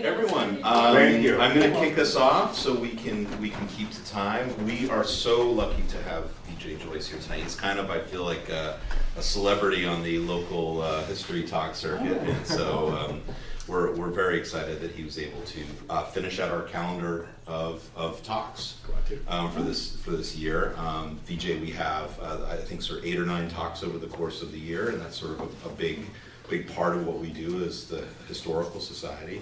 everyone. Thank you. I'm going to kick us off so we can keep to time. We are so lucky to have Vijay Joyce here tonight. He's kind of, I feel like, a celebrity on the local history talk circuit, and so we're very excited that he was able to finish out our calendar of talks for this year. Vijay, we have I think sort of 8 or 9 talks over the course of the year, and that's sort of a big part of what we do as the Historical Society.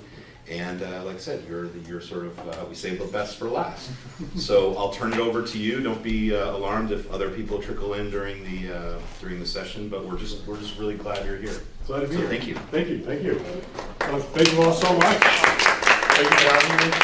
And like I said, you're sort of, we save the best for last. So I'll turn it over to you. Don't be alarmed if other people trickle in during the session, but we're just really glad you're here. Glad to be here. Thank you. Thank you. Thank you. Thank you all so much. Thank you for having me.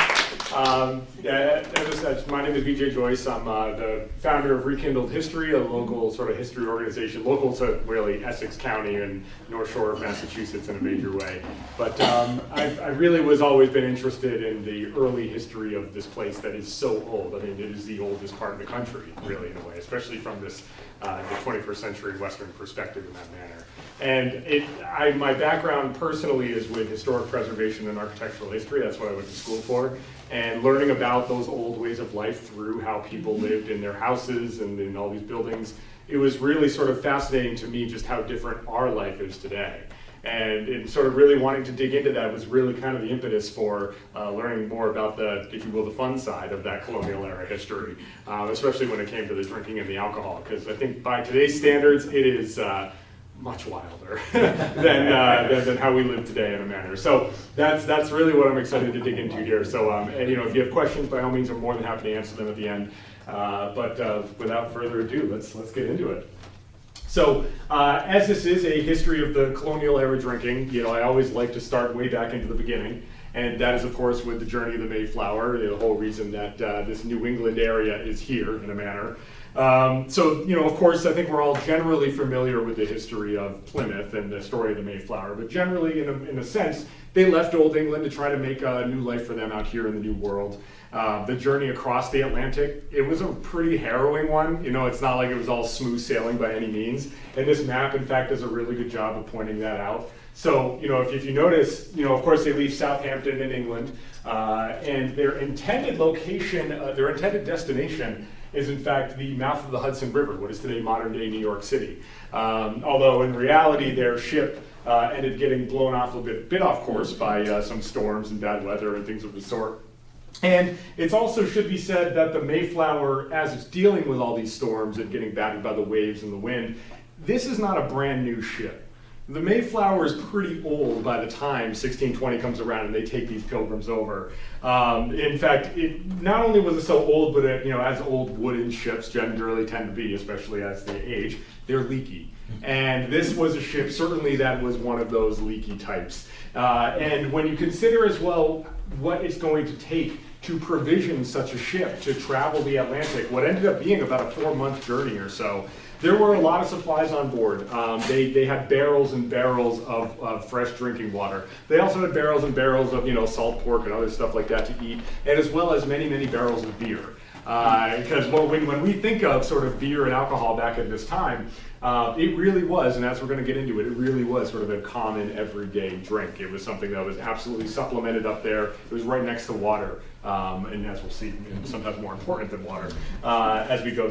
As I said, my name is Vijay Joyce. I'm the founder of Rekindled History, a local sort of history organization, local to really Essex County and North Shore of Massachusetts in a major way. But I really was always been interested in the early history of this place that is so old. I mean, it is the oldest part of the country, really, in a way, especially from this the 21st century Western perspective in that manner. And my background personally is with historic preservation and architectural history. That's what I went to school for. And learning about those old ways of life through how people lived in their houses and in all these buildings, it was really sort of fascinating to me just how different our life is today. And sort of really wanting to dig into that was really kind of the impetus for learning more about the, if you will, the fun side of that colonial-era history, especially when it came to the drinking and the alcohol, because I think by today's standards, it is much wilder than how we live today in a manner. So that's really what I'm excited to dig into here. So and if you have questions, by all means, I'm more than happy to answer them at the end. But without further ado, let's get into it. So as this is a history of the colonial era drinking, I always like to start way back into the beginning. And that is, of course, with the journey of the Mayflower, the whole reason that this New England area is here in a manner. So, of course, I think we're all generally familiar with the history of Plymouth and the story of the Mayflower, but generally, in a sense, they left Old England to try to make a new life for them out here in the New World. The journey across the Atlantic, it was a pretty harrowing one. It's not like it was all smooth sailing by any means. And this map, in fact, does a really good job of pointing that out. So, if you notice, of course, they leave Southampton in England, and their intended location, their intended destination is in fact the mouth of the Hudson River, what is today modern-day New York City. Although in reality, their ship ended getting blown off a bit off course by some storms and bad weather and things of the sort. And it also should be said that the Mayflower, as it's dealing with all these storms and getting battered by the waves and the wind, this is not a brand new ship. The Mayflower is pretty old by the time 1620 comes around and they take these pilgrims over. In fact, not only was it so old, but as old wooden ships generally tend to be, especially as they age, they're leaky. And this was a ship, certainly that was one of those leaky types. And when you consider as well what it's going to take to provision such a ship to travel the Atlantic, what ended up being about a 4-month journey or so, there were a lot of supplies on board. They had barrels and barrels of fresh drinking water. They also had barrels and barrels of salt pork and other stuff like that to eat, and as well as many, many barrels of beer. Because when we think of sort of beer and alcohol back at this time, it really was, and as we're going to get into it, it really was sort of a common everyday drink. It was something that was absolutely supplemented up there. It was right next to water, and as we'll see, sometimes more important than water, as we go,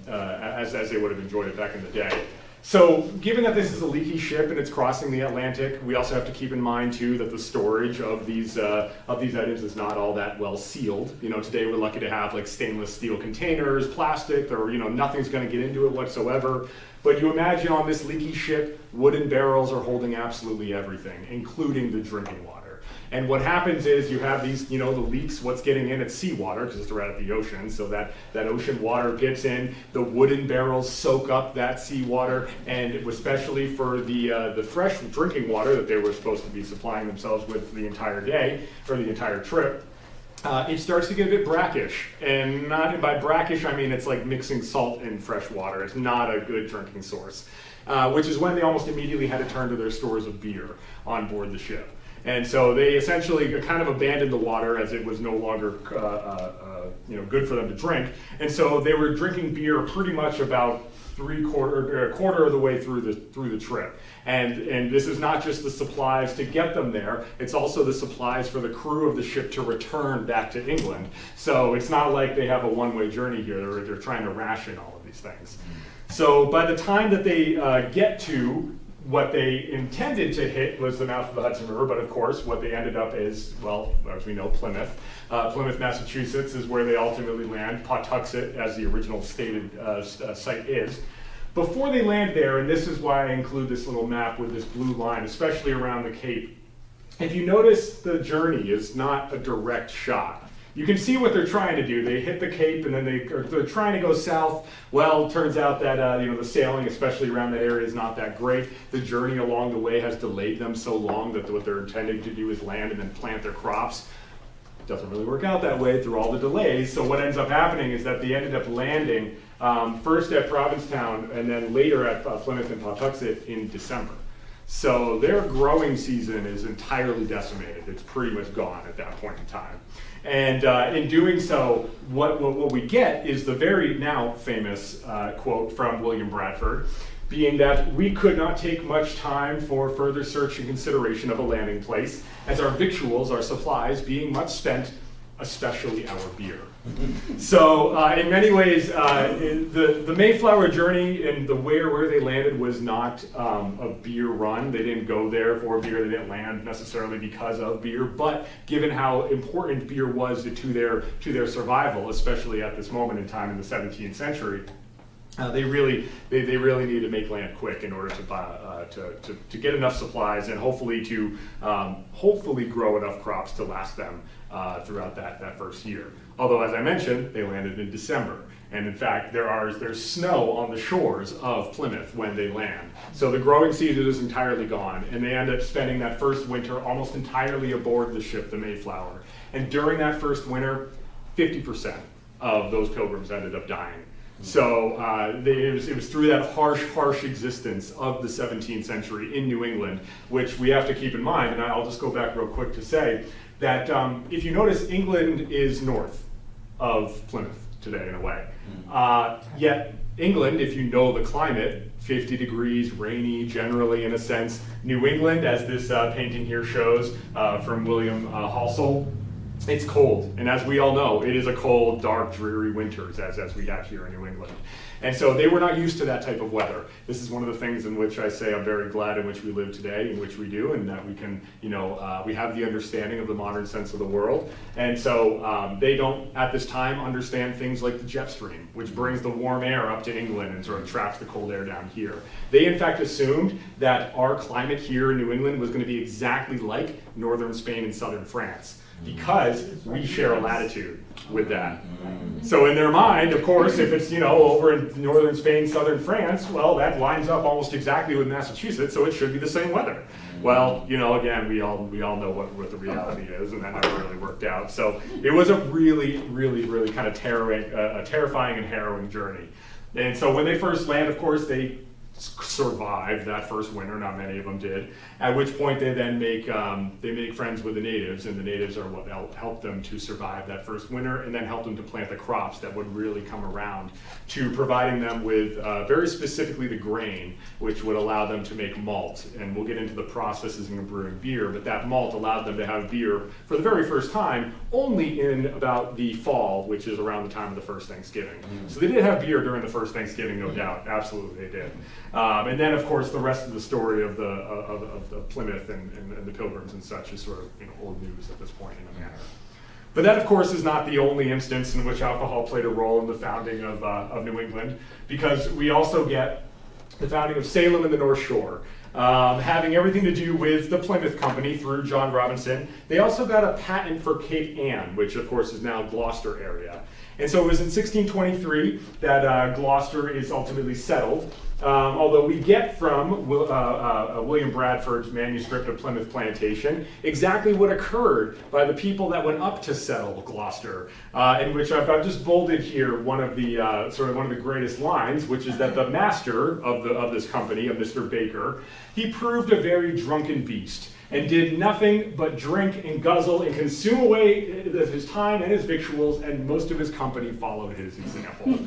as they would have enjoyed it back in the day. So given that this is a leaky ship and it's crossing the Atlantic, we also have to keep in mind too that the storage of these items is not all that well sealed. Today we're lucky to have like stainless steel containers, plastic, or nothing's going to get into it whatsoever. But you imagine on this leaky ship, wooden barrels are holding absolutely everything, including the drinking water. And what happens is you have these, the leaks, what's getting in, it's seawater, because it's right at the ocean, so that ocean water gets in, the wooden barrels soak up that seawater, and especially for the fresh drinking water that they were supposed to be supplying themselves with the entire day, or the entire trip, it starts to get a bit brackish. And by brackish, I mean it's like mixing salt and fresh water. It's not a good drinking source, which is when they almost immediately had to turn to their stores of beer on board the ship. And so they essentially kind of abandoned the water as it was no longer good for them to drink. And so they were drinking beer pretty much about a quarter of the way through the trip. And this is not just the supplies to get them there, it's also the supplies for the crew of the ship to return back to England. So it's not like they have a one-way journey here, they're trying to ration all of these things. So by the time that they get to what they intended to hit was the mouth of the Hudson River, but of course what they ended up is, well, as we know, Plymouth. Plymouth, Massachusetts is where they ultimately land. Pawtuxet, as the original stated site is. Before they land there, and this is why I include this little map with this blue line, especially around the Cape, if you notice the journey is not a direct shot. You can see what they're trying to do. They hit the Cape and then they're trying to go south. Well, it turns out that the sailing, especially around that area, is not that great. The journey along the way has delayed them so long that what they're intending to do is land and then plant their crops. It doesn't really work out that way through all the delays. So what ends up happening is that they ended up landing first at Provincetown and then later at Plymouth and Pawtuxet in December. So their growing season is entirely decimated. It's pretty much gone at that point in time. And in doing so, what we get is the very now famous quote from William Bradford, being that we could not take much time for further search and consideration of a landing place, as our victuals, our supplies, being much spent, especially our beer. So in many ways, the Mayflower journey and the where they landed was not a beer run. They didn't go there for beer. They didn't land necessarily because of beer. But given how important beer was to their survival, especially at this moment in time in the 17th century, they really need to make land quick in order to get enough supplies and hopefully grow enough crops to last them throughout that first year. Although, as I mentioned, they landed in December. And in fact, there's snow on the shores of Plymouth when they land. So the growing season is entirely gone, and they end up spending that first winter almost entirely aboard the ship, the Mayflower. And during that first winter, 50% of those pilgrims ended up dying. So it was through that harsh existence of the 17th century in New England, which we have to keep in mind, and I'll just go back real quick to say that if you notice, England is north of Plymouth today in a way. Yet England, if you know the climate, 50 degrees, rainy generally in a sense. New England, as this painting here shows from William Halsell, it's cold, and as we all know, it is a cold, dark, dreary winters as we have here in New England. And so they were not used to that type of weather. This is one of the things in which I say I'm very glad in which we live today, in which we do, and that we can, we have the understanding of the modern sense of the world. And so they don't, at this time, understand things like the jet stream, which brings the warm air up to England and sort of traps the cold air down here. They, in fact, assumed that our climate here in New England was going to be exactly like northern Spain and southern France, because we share a latitude with that. So in their mind, of course, if it's over in northern Spain, southern France, well, that lines up almost exactly with Massachusetts, so it should be the same weather. Well, again, we all know what the reality is, and that never really worked out. So it was a really kind of terrifying and harrowing journey. And so when they first land, of course, they survived that first winter. Not many of them did. At which point they then make friends with the natives, and the natives are what helped them to survive that first winter, and then helped them to plant the crops that would really come around to providing them with very specifically the grain, which would allow them to make malt. And we'll get into the processes of brewing beer, but that malt allowed them to have beer for the very first time only in about the fall, which is around the time of the first Thanksgiving. So they did have beer during the first Thanksgiving, no doubt. Absolutely, they did. And then, of course, the rest of the story of the Plymouth and the Pilgrims and such is sort of old news at this point in a manner. But that, of course, is not the only instance in which alcohol played a role in the founding of New England, because we also get the founding of Salem and the North Shore, having everything to do with the Plymouth Company through John Robinson. They also got a patent for Cape Ann, which, of course, is now Gloucester area. And so it was in 1623 that Gloucester is ultimately settled. Although we get from William Bradford's manuscript of Plymouth Plantation exactly what occurred by the people that went up to settle Gloucester, in which I've just bolded here one of the greatest lines, which is that the master of this company, of Mr. Baker, he proved a very drunken beast. and did nothing but drink and guzzle and consume away his time and his victuals, and most of his company followed his example.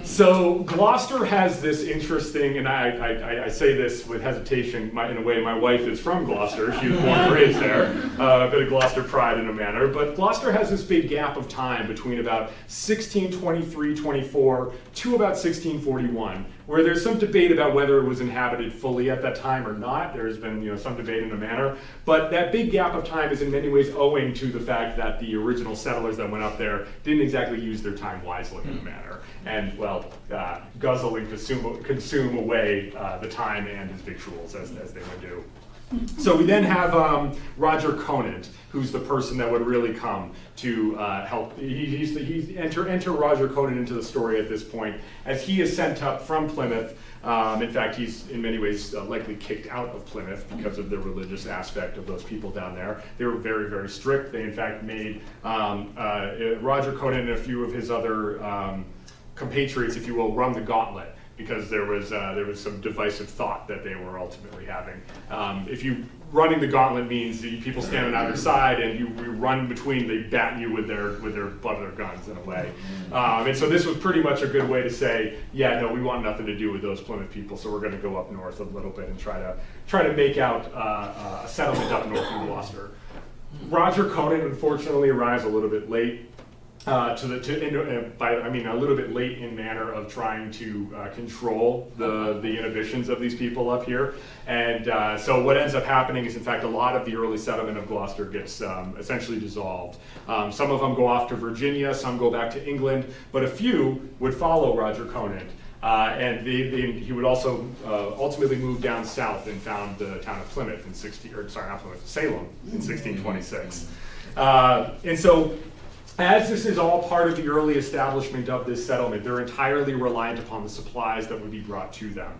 So Gloucester has this interesting, and I say this with hesitation in a way, my wife is from Gloucester, she was born and raised there, a bit of Gloucester pride in a manner, but Gloucester has this big gap of time between about 1623-24 to about 1641, where there's some debate about whether it was inhabited fully at that time or not. There's been some debate in a manner, but that big gap of time is in many ways owing to the fact that the original settlers that went up there didn't exactly use their time wisely in a manner, and well, guzzle and consume away the time and his victuals as they would do. So we then have Roger Conant, who's the person that would really come to help. Enter Roger Conant into the story at this point, as he is sent up from Plymouth. In fact, he's in many ways likely kicked out of Plymouth because of the religious aspect of those people down there. They were very, very strict. They in fact made Roger Conant and a few of his other compatriots, if you will, run the gauntlet, because there was some divisive thought that they were ultimately having. Running the gauntlet means that people stand on either side, and you run between. They bat you with their butt of their guns in a way. And so this was pretty much a good way to say, yeah, no, we want nothing to do with those Plymouth people. So we're going to go up north a little bit and try to make out a settlement up north in Gloucester. Roger Conant unfortunately arrives a little bit late. A little bit late in manner of trying to control the inhibitions of these people up here. And so what ends up happening is, in fact, a lot of the early settlement of Gloucester gets essentially dissolved. Some of them go off to Virginia, some go back to England, but a few would follow Roger Conant. And he would also ultimately move down south and found the town of Plymouth in Salem in 1626. And so, as this is all part of the early establishment of this settlement, they're entirely reliant upon the supplies that would be brought to them.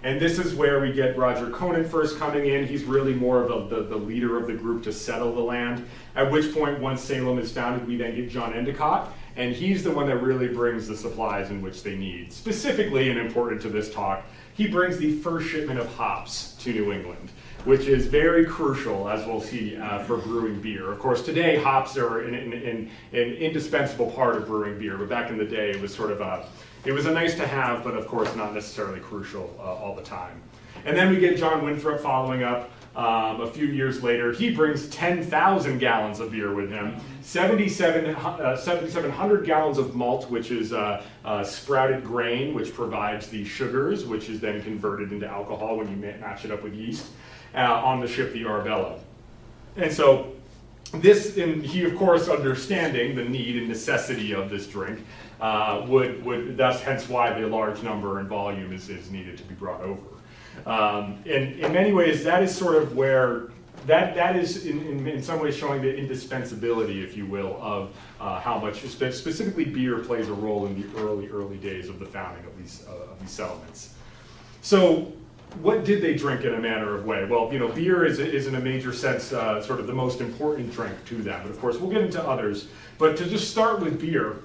And this is where we get Roger Conant first coming in. He's really more of the leader of the group to settle the land, at which point, once Salem is founded, we then get John Endicott, and he's the one that really brings the supplies in which they need. Specifically, and important to this talk, he brings the first shipment of hops to New England, which is very crucial, as we'll see, for brewing beer. Of course, today hops are an indispensable part of brewing beer, but back in the day it was sort of a nice to have, but of course not necessarily crucial all the time. And then we get John Winthrop following up a few years later. He brings 10,000 gallons of beer with him, 7,700 gallons of malt, which is sprouted grain, which provides the sugars, which is then converted into alcohol when you match it up with yeast, on the ship the Arabella. And so this, and he of course understanding the need and necessity of this drink, would thus hence why the large number and volume is needed to be brought over. And in many ways, that is sort of where, that is in some ways showing the indispensability, if you will, of how much specifically beer plays a role in the early days of the founding of these settlements. So what did they drink in a manner of way? Well, beer is in a major sense sort of the most important drink to them. But of course, we'll get into others. But to just start with beer,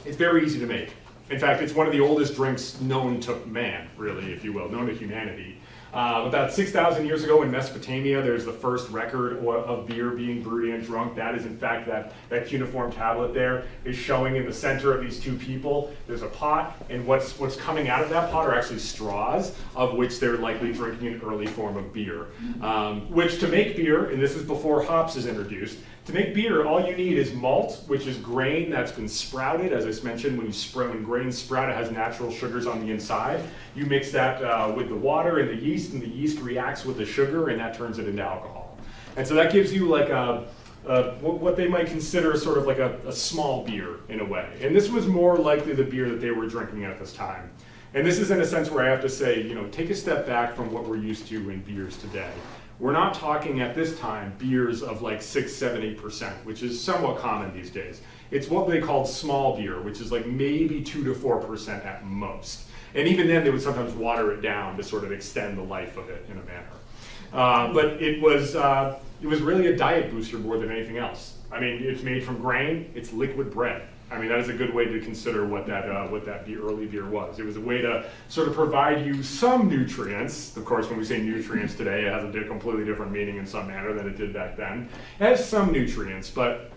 it's very easy to make. In fact, it's one of the oldest drinks known to man, really, if you will, known to humanity. About 6,000 years ago in Mesopotamia, there's the first record of beer being brewed and drunk. That is, in fact, that cuneiform tablet there is showing in the center of these two people. There's a pot, and what's coming out of that pot are actually straws, of which they're likely drinking an early form of beer. Which to make beer, and this is before hops is introduced, to make beer, all you need is malt, which is grain that's been sprouted. As I mentioned, when grain sprout, it has natural sugars on the inside. You mix that with the water and the yeast reacts with the sugar, and that turns it into alcohol. And so that gives you like what they might consider sort of like a small beer in a way. And this was more likely the beer that they were drinking at this time. And this is in a sense where I have to say, take a step back from what we're used to in beers today. We're not talking at this time beers of like 6, 7, 8%, which is somewhat common these days. It's what they called small beer, which is like maybe 2 to 4% at most. And even then, they would sometimes water it down to sort of extend the life of it in a manner. But it was really a diet booster more than anything else. I mean, it's made from grain, it's liquid bread. I mean, that is a good way to consider what that early beer was. It was a way to sort of provide you some nutrients. Of course, when we say nutrients today, it has a completely different meaning in some manner than it did back then. It has some nutrients, but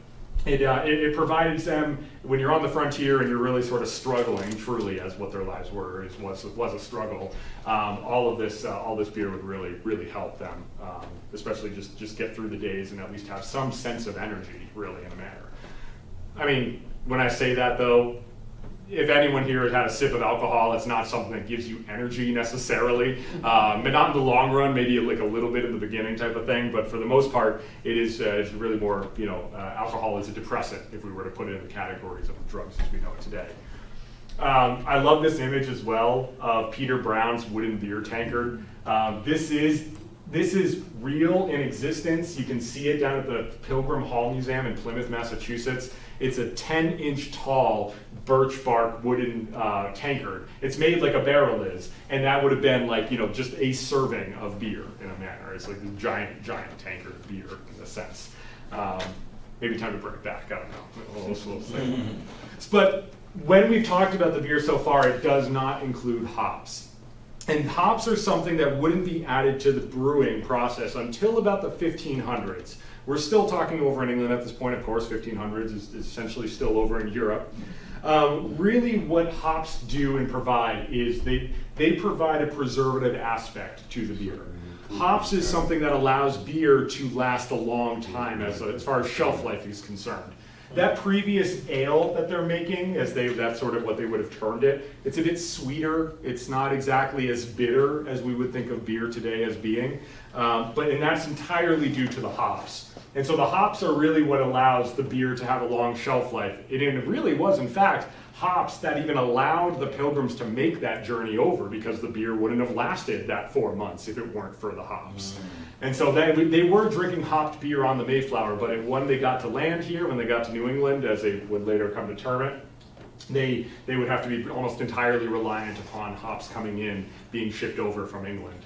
it provided them, when you're on the frontier and you're really sort of struggling, truly, as what their lives were, was a struggle. All this beer would really help them, especially just get through the days and at least have some sense of energy, really, in a manner. I mean, when I say that, though, if anyone here has had a sip of alcohol, it's not something that gives you energy necessarily, but not in the long run, maybe like a little bit in the beginning type of thing, but for the most part, it is it's really more, alcohol is a depressant, if we were to put it in the categories of drugs as we know it today. I love this image as well of Peter Brown's wooden beer tankard. This is real in existence. You can see it down at the Pilgrim Hall Museum in Plymouth, Massachusetts. It's a 10-inch tall birch bark wooden tankard. It's made like a barrel is, and that would have been like, just a serving of beer in a manner. It's like a giant tankard of beer in a sense. Maybe time to bring it back, I don't know. But when we've talked about the beer so far, it does not include hops. And hops are something that wouldn't be added to the brewing process until about the 1500s. We're still talking over in England at this point, of course. 1500s is essentially still over in Europe. Really what hops do and provide is they provide a preservative aspect to the beer. Hops is something that allows beer to last a long time as far as shelf life is concerned. That previous ale that they're making, that's sort of what they would have termed it, it's a bit sweeter. It's not exactly as bitter as we would think of beer today as being, and that's entirely due to the hops. And so the hops are really what allows the beer to have a long shelf life. It really was, in fact, hops that even allowed the Pilgrims to make that journey over, because the beer wouldn't have lasted that 4 months if it weren't for the hops. And so they were drinking hopped beer on the Mayflower, but when they got to land here, when they got to New England, as they would later come to term it, they would have to be almost entirely reliant upon hops coming in, being shipped over from England.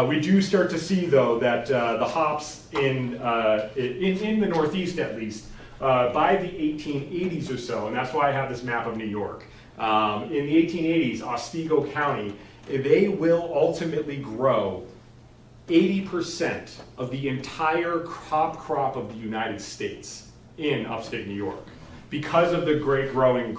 We do start to see, though, that the hops in the Northeast, at least, by the 1880s or so, and that's why I have this map of New York. In the 1880s, Otsego County, they will ultimately grow 80% of the entire crop of the United States in upstate New York, because of the great growing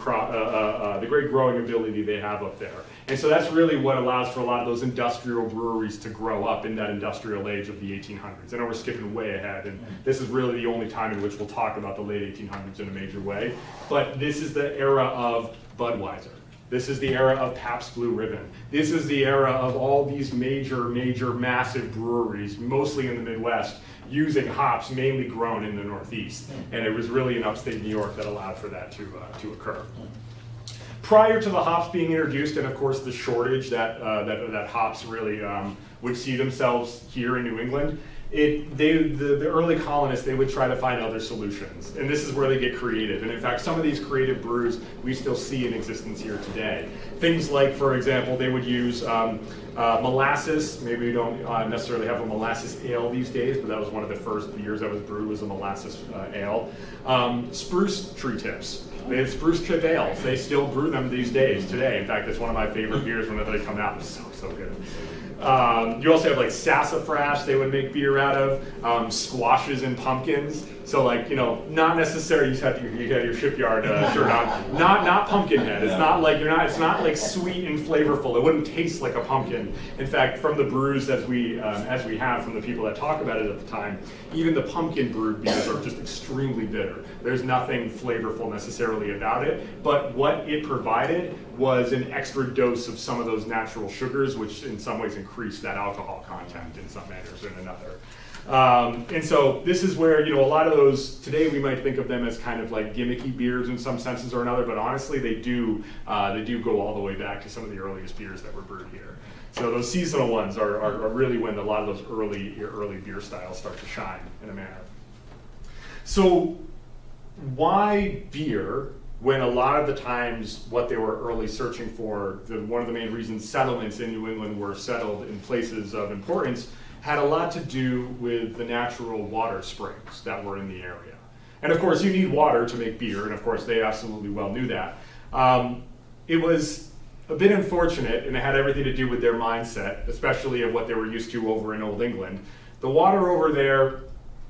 ability they have up there. And so that's really what allows for a lot of those industrial breweries to grow up in that industrial age of the 1800s. I know we're skipping way ahead, and this is really the only time in which we'll talk about the late 1800s in a major way. But this is the era of Budweiser. This is the era of Pabst Blue Ribbon. This is the era of all these major, massive breweries, mostly in the Midwest, using hops mainly grown in the Northeast. And it was really in upstate New York that allowed for that to occur. Prior to the hops being introduced, and of course the shortage that hops really would see themselves here in New England, the early colonists, they would try to find other solutions. And this is where they get creative. And in fact, some of these creative brews we still see in existence here today. Things like, for example, they would use molasses. Maybe we don't necessarily have a molasses ale these days, but that was one of the first beers that was brewed, was a molasses ale. Spruce tree tips. They had spruce tip ales. They still brew them these days, today. In fact, it's one of my favorite beers whenever they come out. It's so good. You also have like sassafras they would make beer out of, squashes and pumpkins. So like, not necessarily you have your shipyard shirt on. Not Pumpkinhead. It's not like it's not like sweet and flavorful. It wouldn't taste like a pumpkin. In fact, from the brews as we have from the people that talk about it at the time, even the pumpkin brewed beers are just extremely bitter. There's nothing flavorful necessarily about it, but what it provided was an extra dose of some of those natural sugars, which in some ways increased that alcohol content in some manners or in another. And so this is where, a lot of those, today we might think of them as kind of like gimmicky beers in some senses or another, but honestly they do go all the way back to some of the earliest beers that were brewed here. So those seasonal ones are really when a lot of those early beer styles start to shine in a manner. So why beer, when a lot of the times what they were early searching for, one of the main reasons settlements in New England were settled in places of importance, had a lot to do with the natural water springs that were in the area. And of course, you need water to make beer, and of course, they absolutely well knew that. It was a bit unfortunate, and it had everything to do with their mindset, especially of what they were used to over in Old England. The water over there,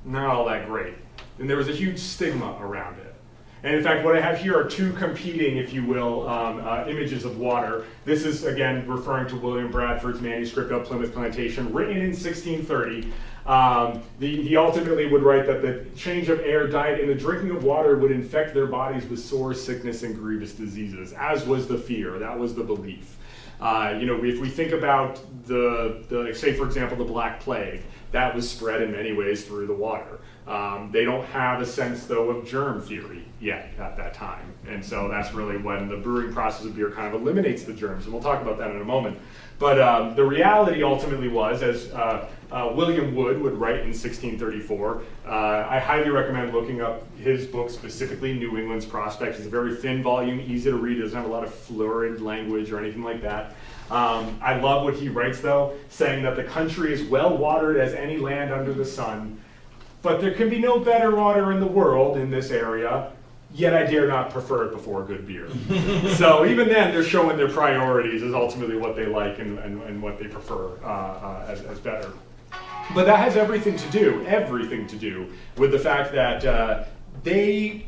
not all that great. And there was a huge stigma around it. And in fact, what I have here are two competing, if you will, images of water. This is, again, referring to William Bradford's manuscript of Plymouth Plantation, written in 1630. He ultimately would write that the change of air, diet, and the drinking of water would infect their bodies with sore sickness and grievous diseases, as was the fear. That was the belief. If we think about say, for example, the Black Plague, that was spread in many ways through the water. They don't have a sense, though, of germ theory yet at that time. And so that's really when the brewing process of beer kind of eliminates the germs. And we'll talk about that in a moment. But the reality ultimately was, as William Wood would write in 1634, I highly recommend looking up his book, specifically New England's Prospects. It's a very thin volume, easy to read. It doesn't have a lot of florid language or anything like that. I love what he writes, though, saying that the country is well watered as any land under the sun, but there can be no better water in the world in this area, yet I dare not prefer it before good beer. So even then, they're showing their priorities as ultimately what they like and what they prefer as better. But that has everything to do with the fact that they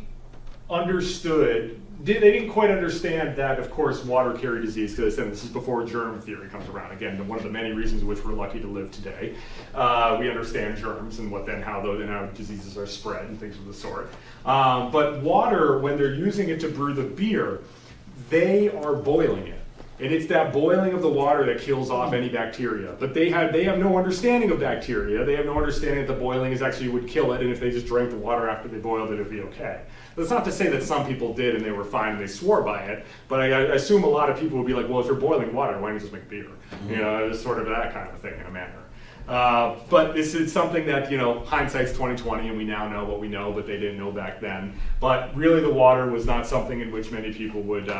understood, they didn't quite understand that, of course, water carried disease, because this is before germ theory comes around. Again, one of the many reasons in which we're lucky to live today. We understand germs and how diseases are spread and things of the sort. But water, when they're using it to brew the beer, they are boiling it. And it's that boiling of the water that kills off any bacteria. But they have no understanding of bacteria. They have no understanding that the boiling would kill it, and if they just drank the water after they boiled it, it'd be okay. That's not to say that some people did and they were fine and they swore by it, but I assume a lot of people would be like, well, if you're boiling water, why don't you just make beer? Mm-hmm. It's sort of that kind of thing in a manner. But this is something that, hindsight's 20/20, and we now know what we know, but they didn't know back then. But really, the water was not something in which many people would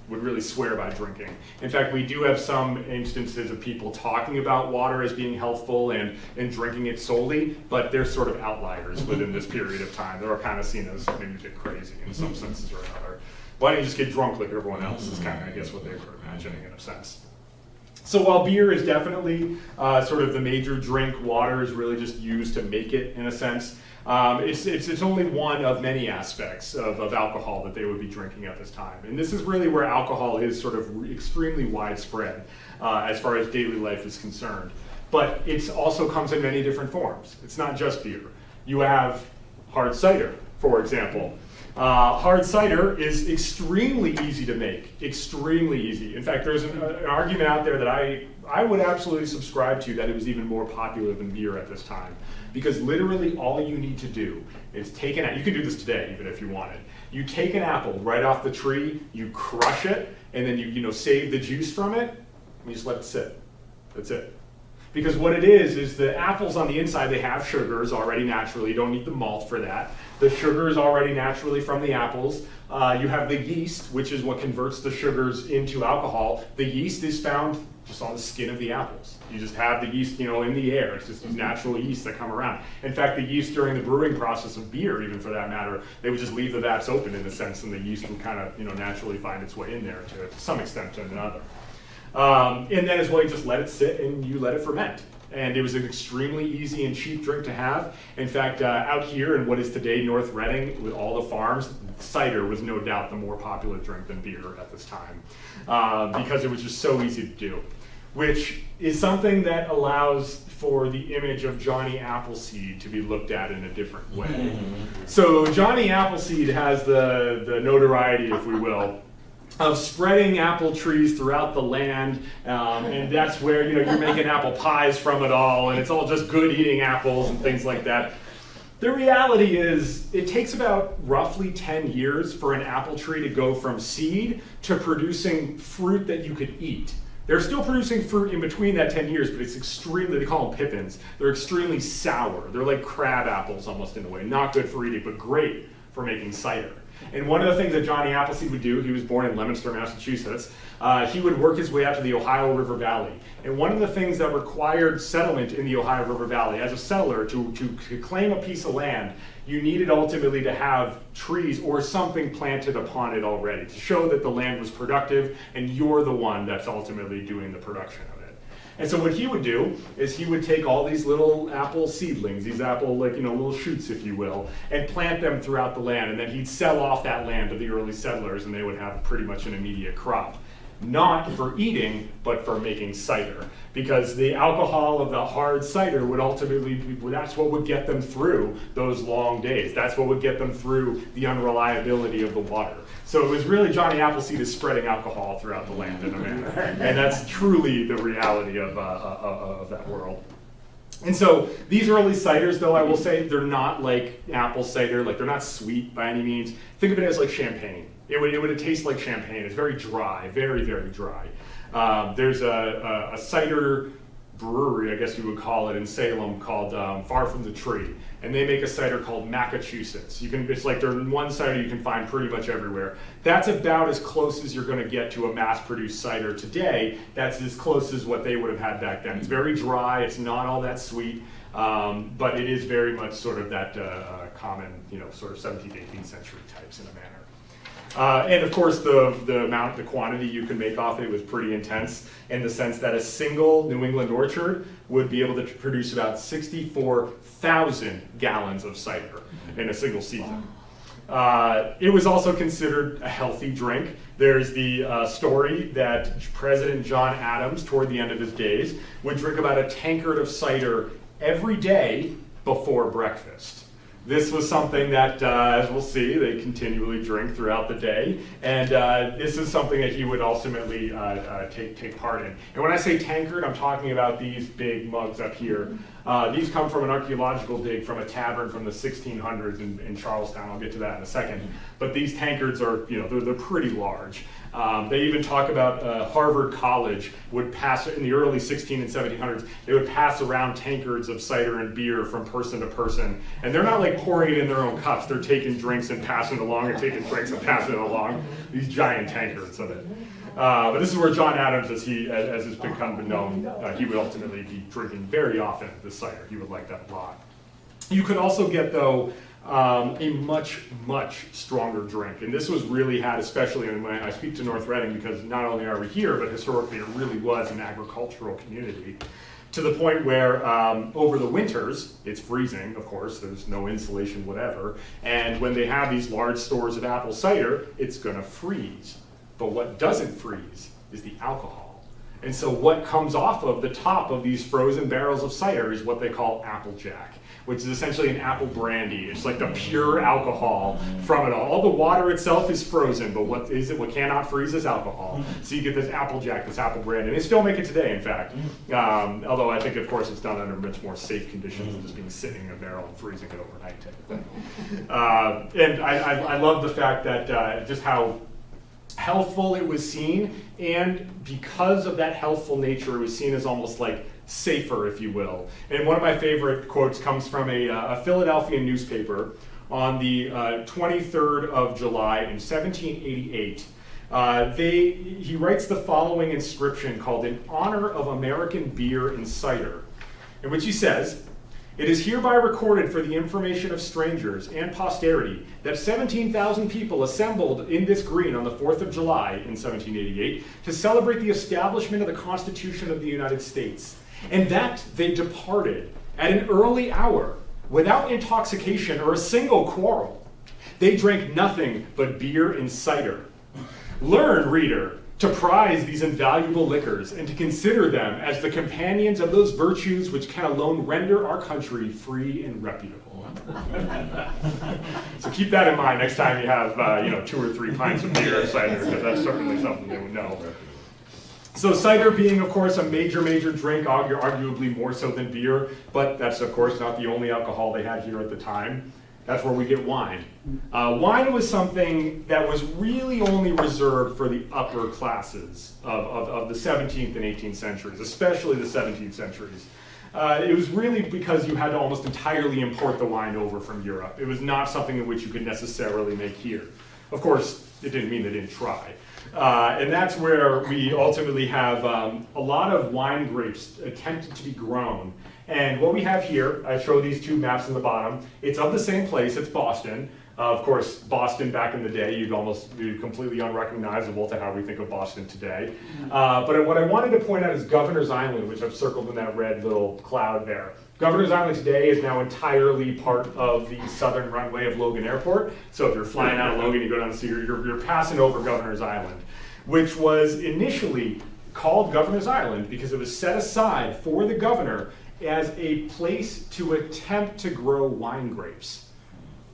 really swear by drinking. In fact, we do have some instances of people talking about water as being healthful and drinking it solely, but they're sort of outliers within this period of time. They're kind of seen as maybe a bit crazy in some senses or another. Why don't you just get drunk like everyone else is kind of, I guess, what they were imagining in a sense. So while beer is definitely sort of the major drink, water is really just used to make it in a sense. It's only one of many aspects of alcohol that they would be drinking at this time. And this is really where alcohol is sort of extremely widespread as far as daily life is concerned. But it also comes in many different forms. It's not just beer. You have hard cider, for example. Hard cider is extremely easy to make, extremely easy. In fact, there's an argument out there that I would absolutely subscribe to, that it was even more popular than beer at this time. Because literally all you need to do is take an apple. You could do this today even if you wanted. You take an apple right off the tree, you crush it, and then you save the juice from it, and you just let it sit. That's it. Because what it is the apples on the inside, they have sugars already naturally. You don't need the malt for that. The sugar is already naturally from the apples. You have the yeast, which is what converts the sugars into alcohol. The yeast is found just on the skin of the apples. You just have the yeast, in the air. It's just these natural yeasts that come around. In fact, the yeast during the brewing process of beer, even for that matter, they would just leave the vats open in a sense, and the yeast would kind of, naturally find its way in there to some extent to another. And then as well, you just let it sit and you let it ferment. And it was an extremely easy and cheap drink to have. In fact, out here in what is today North Reading, with all the farms, cider was no doubt the more popular drink than beer at this time, because it was just so easy to do, which is something that allows for the image of Johnny Appleseed to be looked at in a different way. So Johnny Appleseed has the notoriety, if we will, of spreading apple trees throughout the land, and that's where you're making apple pies from it all, and it's all just good eating apples and things like that. The reality is it takes about roughly 10 years for an apple tree to go from seed to producing fruit that you could eat. They're still producing fruit in between that 10 years, but it's extremely, they call them pippins, they're extremely sour. They're like crab apples almost in a way. Not good for eating, but great for making cider. And one of the things that Johnny Appleseed would do, he was born in Leominster, Massachusetts, he would work his way out to the Ohio River Valley. And one of the things that required settlement in the Ohio River Valley, as a settler, to claim a piece of land, you needed ultimately to have trees or something planted upon it already to show that the land was productive and you're the one that's ultimately doing the production of it. And so what he would do is he would take all these little apple seedlings, these apple, like, little shoots, if you will, and plant them throughout the land. And then he'd sell off that land to the early settlers, and they would have pretty much an immediate crop. Not for eating, but for making cider. Because the alcohol of the hard cider would ultimately, that's what would get them through those long days. That's what would get them through the unreliability of the water. So it was really Johnny Appleseed is spreading alcohol throughout the land in a manner. And that's truly the reality of that world. And so these early ciders, though, I will say, they're not like apple cider, like they're not sweet by any means. Think of it as like champagne. It would taste like champagne. It's very dry, very, very dry. There's a cider brewery, I guess you would call it, in Salem called Far From the Tree. And they make a cider called Massachusetts. It's like they're one cider you can find pretty much everywhere. That's about as close as you're going to get to a mass-produced cider today. That's as close as what they would have had back then. It's very dry. It's not all that sweet. But it is very much sort of that common, sort of 17th, 18th century types in a manner. And of course, the quantity you could make off it was pretty intense in the sense that a single New England orchard would be able to produce about 64,000 gallons of cider in a single season. It was also considered a healthy drink. There's the story that President John Adams, toward the end of his days, would drink about a tankard of cider every day before breakfast. This was something that, as we'll see, they continually drink throughout the day, and this is something that he would ultimately take part in. And when I say tankard, I'm talking about these big mugs up here. These come from an archaeological dig from a tavern from the 1600s in Charlestown. I'll get to that in a second. But these tankards are, they're pretty large. They even talk about Harvard College would pass, in the early 16 and 1700s, they would pass around tankards of cider and beer from person to person. And they're not like pouring it in their own cups. They're taking drinks and passing it along and taking drinks and passing it along. These giant tankards of it. But this is where John Adams, as has become known, he would ultimately be drinking very often this cider. He would like that a lot. You could also get, though, a much, much stronger drink. And this was really had, especially when I speak to North Reading, because not only are we here, but historically it really was an agricultural community, to the point where over the winters, it's freezing, of course, there's no insulation, whatever, and when they have these large stores of apple cider, it's gonna freeze. But what doesn't freeze is the alcohol. And so what comes off of the top of these frozen barrels of cider is what they call applejack, which is essentially an apple brandy. It's like the pure alcohol from it all. All the water itself is frozen, but what cannot freeze is alcohol. So you get this applejack, this apple brandy, and they still make it today, in fact. Although I think, of course, it's done under much more safe conditions than just being sitting in a barrel and freezing it overnight type of thing. And I love the fact that just how healthful it was seen, and because of that healthful nature, it was seen as almost like safer, if you will. And one of my favorite quotes comes from a Philadelphia newspaper on the 23rd of July in 1788. He writes the following inscription called "In Honor of American Beer and Cider," in which he says, "It is hereby recorded for the information of strangers and posterity that 17,000 people assembled in this green on the 4th of July in 1788 to celebrate the establishment of the Constitution of the United States, and that they departed at an early hour without intoxication or a single quarrel. They drank nothing but beer and cider. Learn, reader, to prize these invaluable liquors and to consider them as the companions of those virtues which can alone render our country free and reputable." So keep that in mind next time you have 2 or 3 pints of beer or cider, because that's certainly something they would know. So cider being, of course, a major drink, arguably more so than beer, but that's, of course, not the only alcohol they had here at the time. That's where we get wine. Wine was something that was really only reserved for the upper classes of the 17th and 18th centuries, especially the 17th centuries. It was really because you had to almost entirely import the wine over from Europe. It was not something in which you could necessarily make here. Of course, it didn't mean they didn't try. And that's where we ultimately have a lot of wine grapes attempted to be grown. And what we have here, I show these two maps in the bottom. It's of the same place, it's Boston. Of course, Boston back in the day, you'd almost be completely unrecognizable to how we think of Boston today. But what I wanted to point out is Governor's Island, which I've circled in that red little cloud there. Governor's Island today is now entirely part of the southern runway of Logan Airport. So if you're flying out of Logan, you go down to see, you're passing over Governor's Island, which was initially called Governor's Island because it was set aside for the governor as a place to attempt to grow wine grapes.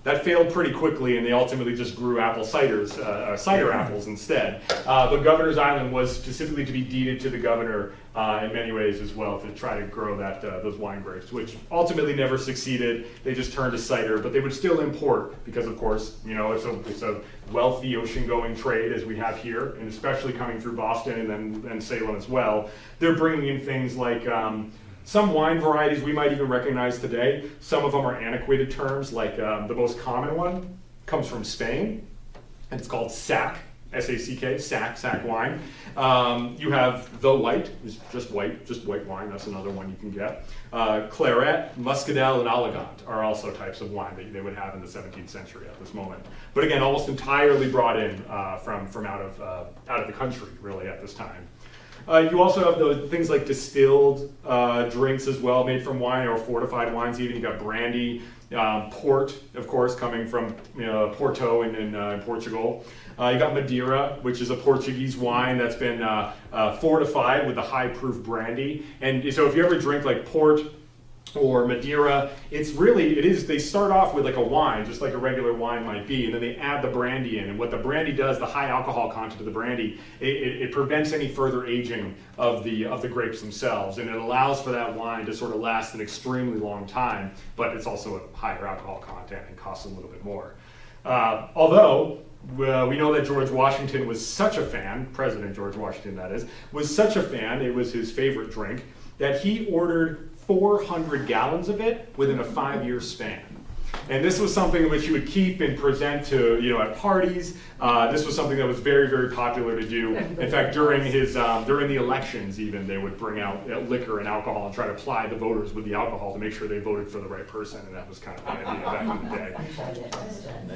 That failed pretty quickly, and they ultimately just grew apple ciders, cider apples instead. But Governor's Island was specifically to be deeded to the governor in many ways as well, to try to grow those wine grapes, which ultimately never succeeded. They just turned to cider, but they would still import because, of course, you know, it's a wealthy ocean-going trade as we have here, and especially coming through Boston and then Salem as well. They're bringing in things like some wine varieties we might even recognize today. Some of them are antiquated terms, like the most common one comes from Spain, and it's called Sack, S-A-C-K, Sack wine. You have the white, is just white wine, that's another one you can get. Claret, Muscadel, and Elegant are also types of wine that they would have in the 17th century at this moment. But again, almost entirely brought in from out of the country, really, at this time. You also have those things like distilled drinks as well, made from wine, or fortified wines even. You got brandy, port, of course, coming from Porto in Portugal. You got Madeira, which is a Portuguese wine that's been fortified with a high-proof brandy. And so if you ever drink like port or Madeira, they start off with like a wine, just like a regular wine might be, and then they add the brandy in. And what the brandy does, the high alcohol content of the brandy, it prevents any further aging of the grapes themselves, and it allows for that wine to sort of last an extremely long time, but it's also a higher alcohol content and costs a little bit more. Although, we know that George Washington was such a fan, President George Washington that is, was such a fan, it was his favorite drink, that he ordered 400 gallons of it within a 5-year span. And this was something which you would keep and present to, at parties. This was something that was very, very popular to do. In fact, during the elections even, they would bring out liquor and alcohol and try to ply the voters with the alcohol to make sure they voted for the right person. And that was kind of the idea back in the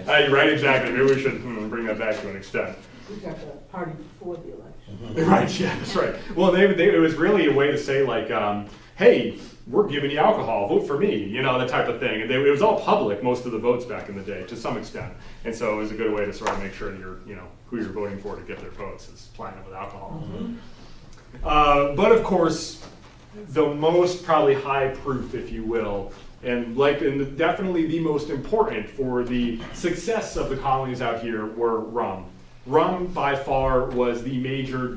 day. Right, exactly. Maybe we should bring that back to an extent. We got the party before the election. Right, yeah, that's right. Well, it was really a way to say like, hey, we're giving you alcohol, vote for me, that type of thing. And it was all public, most of the votes back in the day, to some extent. And so it was a good way to sort of make sure that who you're voting for to get their votes is plying it with alcohol. Mm-hmm. But of course, the most probably high proof, if you will, and definitely the most important for the success of the colonies out here were rum. Rum, by far, was the major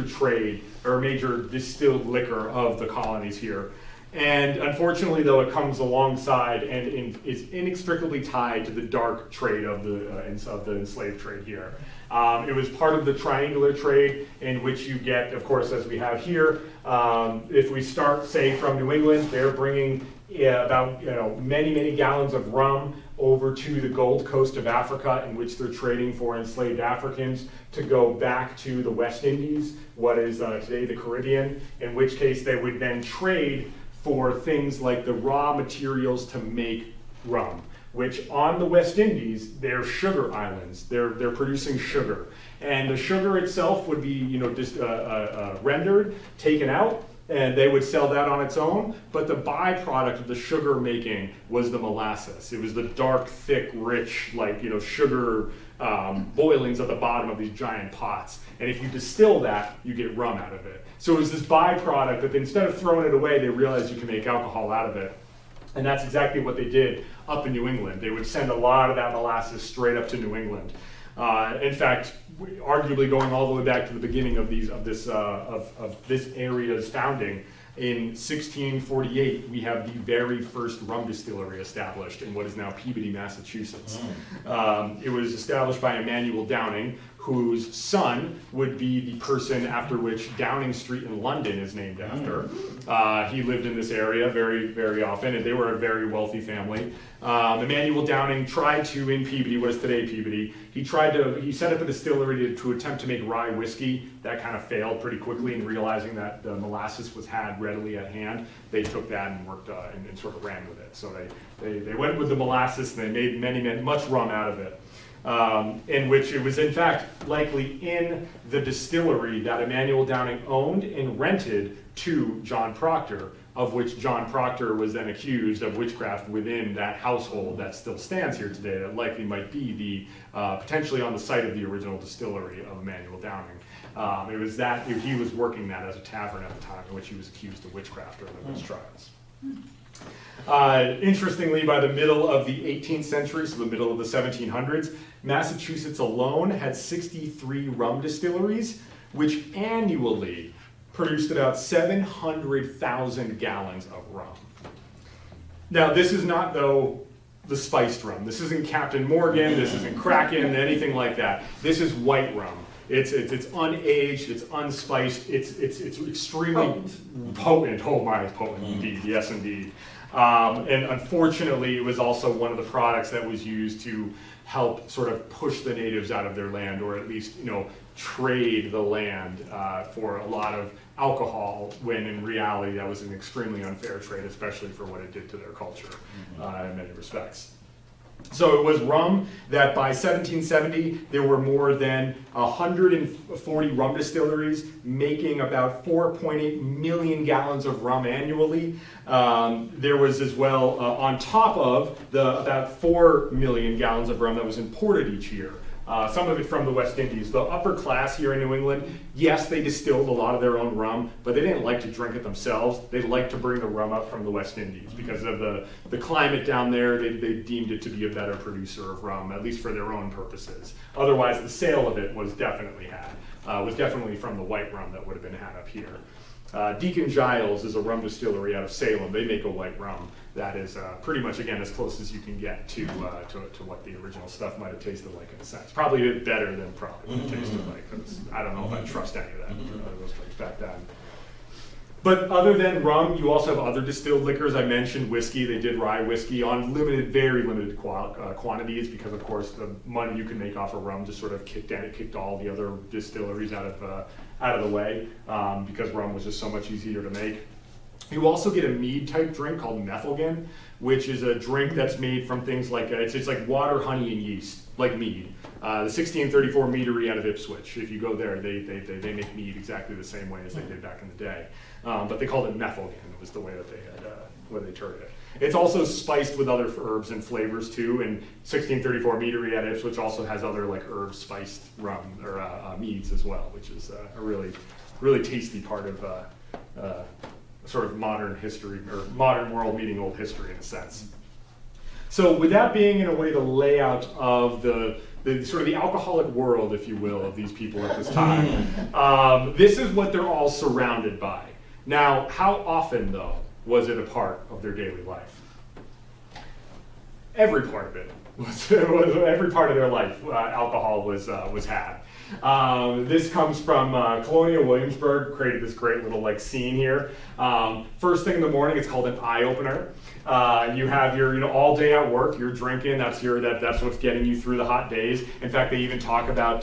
trade or major distilled liquor of the colonies here. And unfortunately, though, it comes alongside and is inextricably tied to the dark trade of the enslaved trade here. It was part of the triangular trade in which you get, of course, as we have here, if we start, say, from New England, they're bringing about many gallons of rum over to the Gold Coast of Africa, in which they're trading for enslaved Africans to go back to the West Indies, what is today the Caribbean, in which case they would then trade for things like the raw materials to make rum, which on the West Indies, they're sugar islands. They're producing sugar. And the sugar itself would be rendered, taken out, and they would sell that on its own, but the byproduct of the sugar making was the molasses. It was the dark, thick, rich, sugar boilings at the bottom of these giant pots. And if you distill that, you get rum out of it. So it was this byproduct that instead of throwing it away, they realized you can make alcohol out of it. And that's exactly what they did up in New England. They would send a lot of that molasses straight up to New England. In fact, arguably going all the way back to the beginning of this area's founding, in 1648, we have the very first rum distillery established in what is now Peabody, Massachusetts. It was established by Emmanuel Downing, whose son would be the person after which Downing Street in London is named after. He lived in this area very, very often, and they were a very wealthy family. Emmanuel Downing tried to, in Peabody, what is today Peabody, he set up a distillery to attempt to make rye whiskey. That kind of failed pretty quickly, and realizing that the molasses was had readily at hand, they took that and worked and sort of ran with it. So they went with the molasses, and they made much rum out of it. In which it was in fact likely in the distillery that Emmanuel Downing owned and rented to John Proctor, of which John Proctor was then accused of witchcraft within that household that still stands here today, that likely might be the potentially on the site of the original distillery of Emmanuel Downing. It was that he was working that as a tavern at the time in which he was accused of witchcraft during the witch trials. Interestingly, by the middle of the 18th century, so the middle of the 1700s, Massachusetts alone had 63 rum distilleries, which annually produced about 700,000 gallons of rum. Now, this is not, though, the spiced rum. This isn't Captain Morgan, this isn't Kraken, anything like that. This is white rum. It's unaged, it's unspiced, it's extremely potent. Oh my, it's potent indeed, yes indeed. And unfortunately, it was also one of the products that was used to help sort of push the natives out of their land, or at least, trade the land for a lot of alcohol, when in reality that was an extremely unfair trade, especially for what it did to their culture in many respects. So it was rum that by 1770, there were more than 140 rum distilleries making about 4.8 million gallons of rum annually. There was as well, on top of the about 4 million gallons of rum that was imported each year. Some of it from the West Indies. The upper class here in New England, yes, they distilled a lot of their own rum, but they didn't like to drink it themselves. They liked to bring the rum up from the West Indies because of the climate down there. They deemed it to be a better producer of rum, at least for their own purposes. Otherwise, the sale of it was definitely from the white rum that would have been had up here. Deacon Giles is a rum distillery out of Salem. They make a white rum that is pretty much, again, as close as you can get to what the original stuff might have tasted like in a sense. Probably a bit better than probably it tasted like. I don't know if I trust any of that, those things back then. But other than rum, you also have other distilled liquors. I mentioned whiskey. They did rye whiskey on very limited quantities because, of course, the money you can make off of rum just sort of kicked all the other distilleries out of the way because rum was just so much easier to make. You also get a mead-type drink called methyl, which is a drink that's made from things like, it's like water, honey, and yeast, like mead. The 1634 meadery out of Ipswich, if you go there, they make mead exactly the same way as they did back in the day. But they called it methyl, was the way that they termed it. It's also spiced with other herbs and flavors too, and 1634 meadery at Ipswich also has other like herb-spiced rum, or meads as well, which is a really tasty part of sort of modern history, or modern world meeting old history in a sense. So with that being in a way the layout of the sort of the alcoholic world, if you will, of these people at this time, this is what they're all surrounded by. Now, how often though was it a part of their daily life? Every part of it was every part of their life, alcohol was had. This comes from Colonial Williamsburg, created this great little like scene here. First thing in the morning, it's called an eye opener. You have your, all day at work, you're drinking, that's what's getting you through the hot days. In fact, they even talk about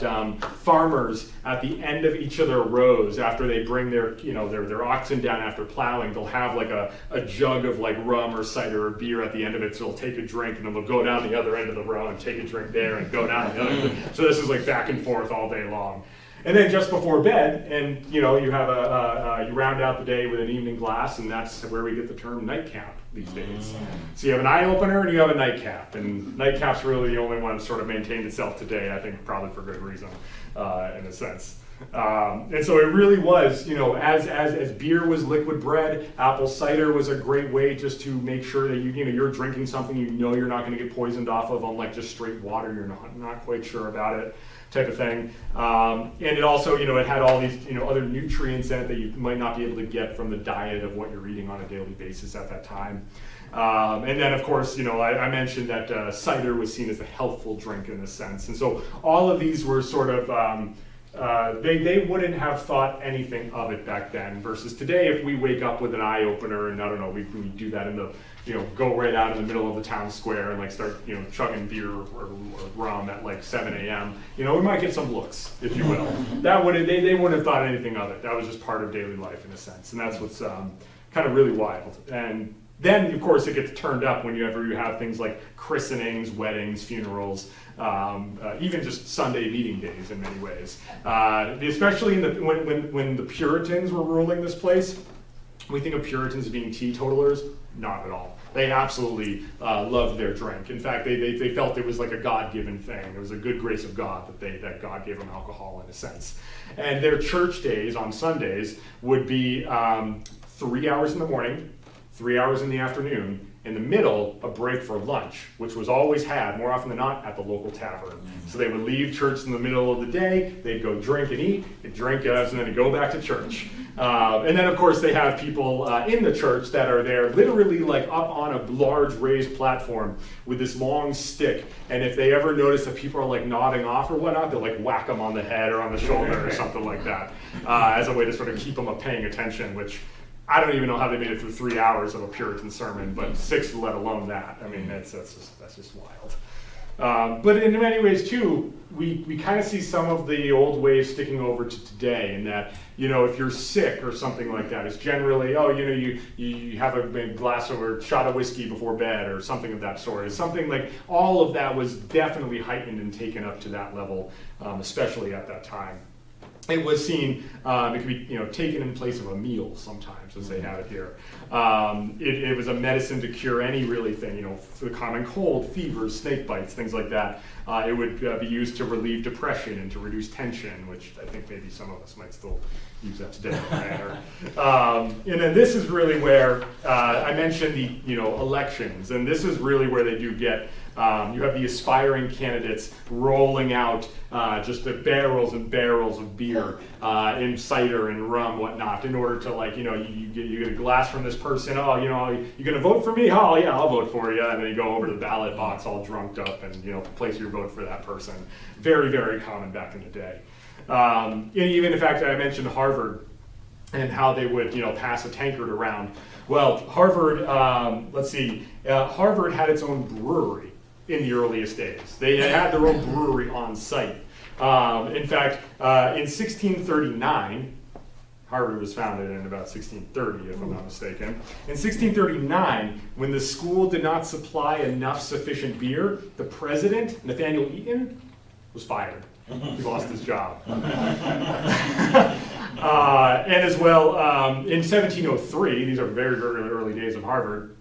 farmers at the end of each of their rows, after they bring their oxen down after plowing, they'll have like a jug of like rum or cider or beer at the end of it, so they'll take a drink and then they'll go down the other end of the row and take a drink there and go down the other end. So this is like back and forth all day long. And then just before bed, and you have you round out the day with an evening glass, and that's where we get the term nightcap these days. So you have an eye opener and you have a nightcap, and nightcap's really the only one that sort of maintained itself today, I think probably for good reason, in a sense. And so it really was, as beer was liquid bread, apple cider was a great way just to make sure that you're drinking something you're not going to get poisoned off of, unlike just straight water, you're not quite sure about it, type of thing. And it also, it had all these, other nutrients in it that you might not be able to get from the diet of what you're eating on a daily basis at that time. And then, of course, I mentioned that cider was seen as a healthful drink in a sense. And so all of these were sort of, they wouldn't have thought anything of it back then, versus today, if we wake up with an eye opener and I don't know, we do that in the, go right out in the middle of the town square and like start, chugging beer or rum at like 7 a.m. We might get some looks, if you will. They wouldn't have thought anything of it. That was just part of daily life in a sense. And that's what's kind of really wild. And then, of course, it gets turned up whenever you have things like christenings, weddings, funerals, even just Sunday meeting days in many ways. Especially when the Puritans were ruling this place, we think of Puritans as being teetotalers. Not at all. They absolutely loved their drink. In fact, they felt it was like a God-given thing. It was a good grace of God that God gave them alcohol in a sense. And their church days on Sundays would be 3 hours in the morning, 3 hours in the afternoon, in the middle, a break for lunch, which was always had, more often than not, at the local tavern. So they would leave church in the middle of the day, they'd go drink and eat, and then they'd go back to church. And then, of course, they have people in the church that are there literally like up on a large raised platform with this long stick. And if they ever notice that people are like nodding off or whatnot, they'll like whack them on the head or on the shoulder or something like that, as a way to sort of keep them paying attention, which I don't even know how they made it through 3 hours of a Puritan sermon, but 6, let alone that. I mean, that's just wild. But in many ways, too, we kind of see some of the old ways sticking over to today, in that, if you're sick or something like that, it's generally, you have a glass or shot of whiskey before bed or something of that sort. It's something like all of that was definitely heightened and taken up to that level, especially at that time. It was seen, it could be taken in place of a meal sometimes, as they have it here. It was a medicine to cure any really thing, for the common cold, fevers, snake bites, things like that. It would be used to relieve depression and to reduce tension, which I think maybe some of us might still use that today. And then this is really where I mentioned the elections, and this is really where they do get. You have the aspiring candidates rolling out just the barrels and barrels of beer in cider and rum, whatnot, in order to you get a glass from this person. Oh, you gonna vote for me? Oh, yeah, I'll vote for you. And then you go over to the ballot box all drunked up and place your vote for that person. Very, very common back in the day. Even in fact, I mentioned Harvard and how they would pass a tankard around. Well, Harvard, Harvard had its own brewery in the earliest days. They had their own brewery on site. In fact, in 1639, Harvard was founded in about 1630, if I'm not mistaken. In 1639, when the school did not supply enough sufficient beer, the president, Nathaniel Eaton, was fired. He lost his job. And as well, in 1703, these are very, very early days of Harvard,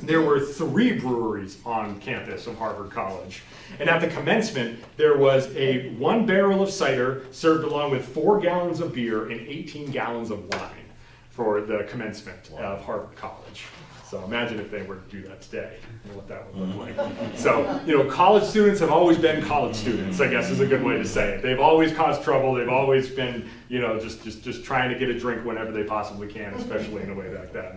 there were 3 breweries on campus of Harvard College. And at the commencement, there was 1 barrel of cider served along with 4 gallons of beer and 18 gallons of wine for the commencement of Harvard College. So imagine if they were to do that today, what that would look like. So, college students have always been college students, I guess is a good way to say it. They've always caused trouble. They've always been, just trying to get a drink whenever they possibly can, especially in a way like that.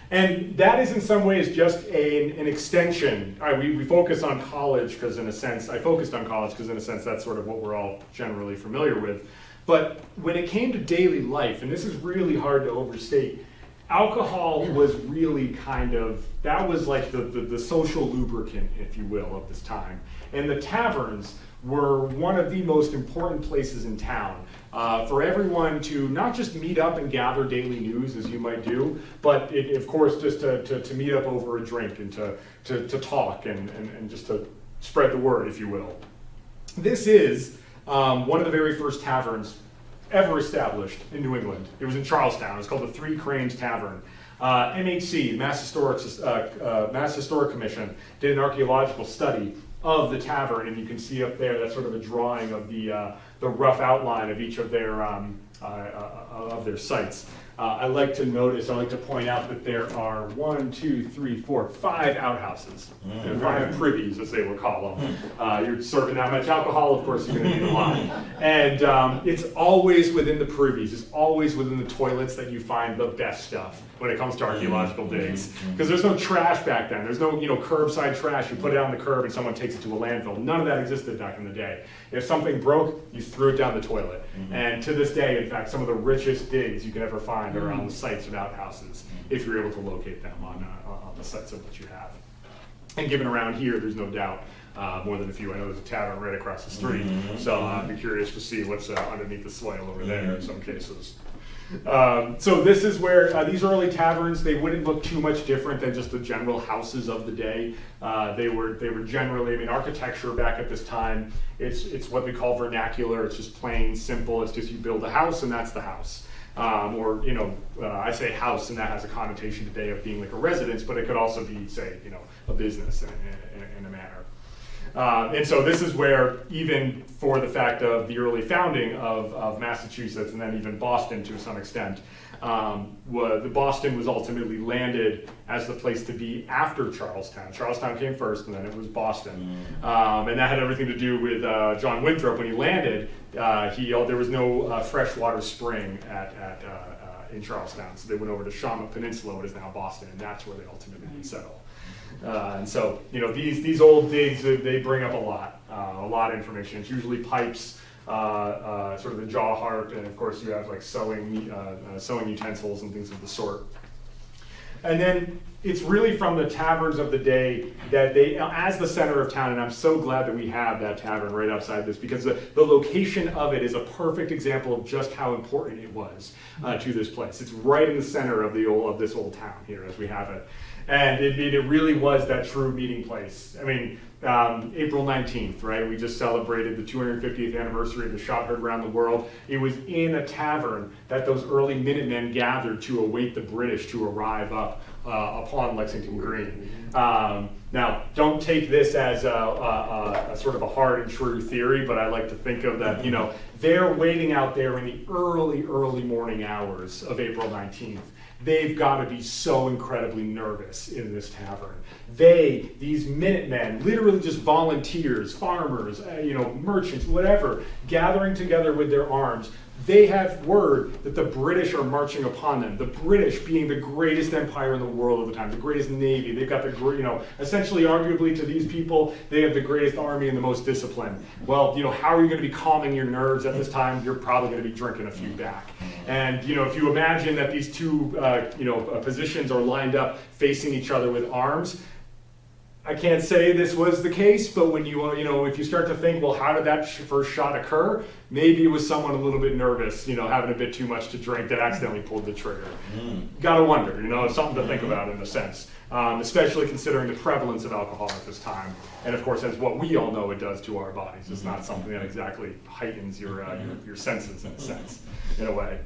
And that is in some ways just an extension. We focus on college because in a sense, I focused on college because in a sense that's sort of what we're all generally familiar with. But when it came to daily life, and this is really hard to overstate, alcohol was really that was like the social lubricant, if you will, of this time. And the taverns were one of the most important places in town for everyone to not just meet up and gather daily news as you might do, but of course just to meet up over a drink and to talk and just to spread the word, if you will. This is one of the very first taverns ever established in New England. It was in Charlestown. It's called the Three Cranes Tavern. MHC, Mass Historic Commission, did an archaeological study of the tavern, and you can see up there that's sort of a drawing of the rough outline of each of their sites. I like to point out that there are 1, 2, 3, 4, 5 outhouses, 5 privies, as they would call them. You're serving that much alcohol, of course, you're going to need a lot. And it's always within the privies, it's always within the toilets that you find the best stuff when it comes to archaeological digs. Because there's no trash back then. There's no curbside trash. You put it on the curb and someone takes it to a landfill. None of that existed back in the day. If something broke, you threw it down the toilet. And to this day, in fact, some of the richest digs you can ever find are on the sites of outhouses, if you're able to locate them on the sites of what you have. And given around here, there's no doubt more than a few. I know there's a tavern right across the street, so I'd be curious to see what's underneath the soil over there in some cases. So this is where these early taverns, they wouldn't look too much different than just the general houses of the day. They were generally, I mean, architecture back at this time, it's what we call vernacular. It's just plain, simple. It's just you build a house and that's the house. Or, I say house and that has a connotation today of being like a residence, but it could also be, say, a business in a manner. And so this is where, even for the fact of the early founding of Massachusetts and then even Boston to some extent, Boston was ultimately landed as the place to be after Charlestown. Charlestown came first and then it was Boston. And that had everything to do with John Winthrop. When he landed, there was no freshwater spring in Charlestown. So they went over to Shawmut Peninsula, what is now Boston, and that's where they ultimately settled. And so, these old digs, they bring up a lot of information. It's usually pipes, sort of the jaw heart, and of course you have like sewing utensils and things of the sort. And then it's really from the taverns of the day that they, as the center of town, and I'm so glad that we have that tavern right outside this, because the location of it is a perfect example of just how important it was to this place. It's right in the center of this old town here as we have it. And it really was that true meeting place. I mean, April 19th, right? We just celebrated the 250th anniversary of the shot heard around the world. It was in a tavern that those early Minutemen gathered to await the British to arrive up upon Lexington Green. Now, don't take this as a sort of a hard and true theory, but I like to think of that, they're waiting out there in the early morning hours of April 19th. They've got to be so incredibly nervous in this tavern. These Minutemen, literally just volunteers, farmers, merchants, whatever, gathering together with their arms. They have word that the British are marching upon them. The British being the greatest empire in the world at the time, the greatest navy. They've got essentially, arguably to these people, they have the greatest army and the most discipline. Well, how are you going to be calming your nerves at this time? You're probably going to be drinking a few back. And, if you imagine that these two, positions are lined up facing each other with arms, I can't say this was the case, but when if you start to think, well, how did that first shot occur? Maybe it was someone a little bit nervous, having a bit too much to drink that accidentally pulled the trigger. Gotta wonder, it's something to think about in a sense, especially considering the prevalence of alcohol at this time. And of course, as what we all know it does to our bodies. It's not something that exactly heightens your senses in a sense, in a way.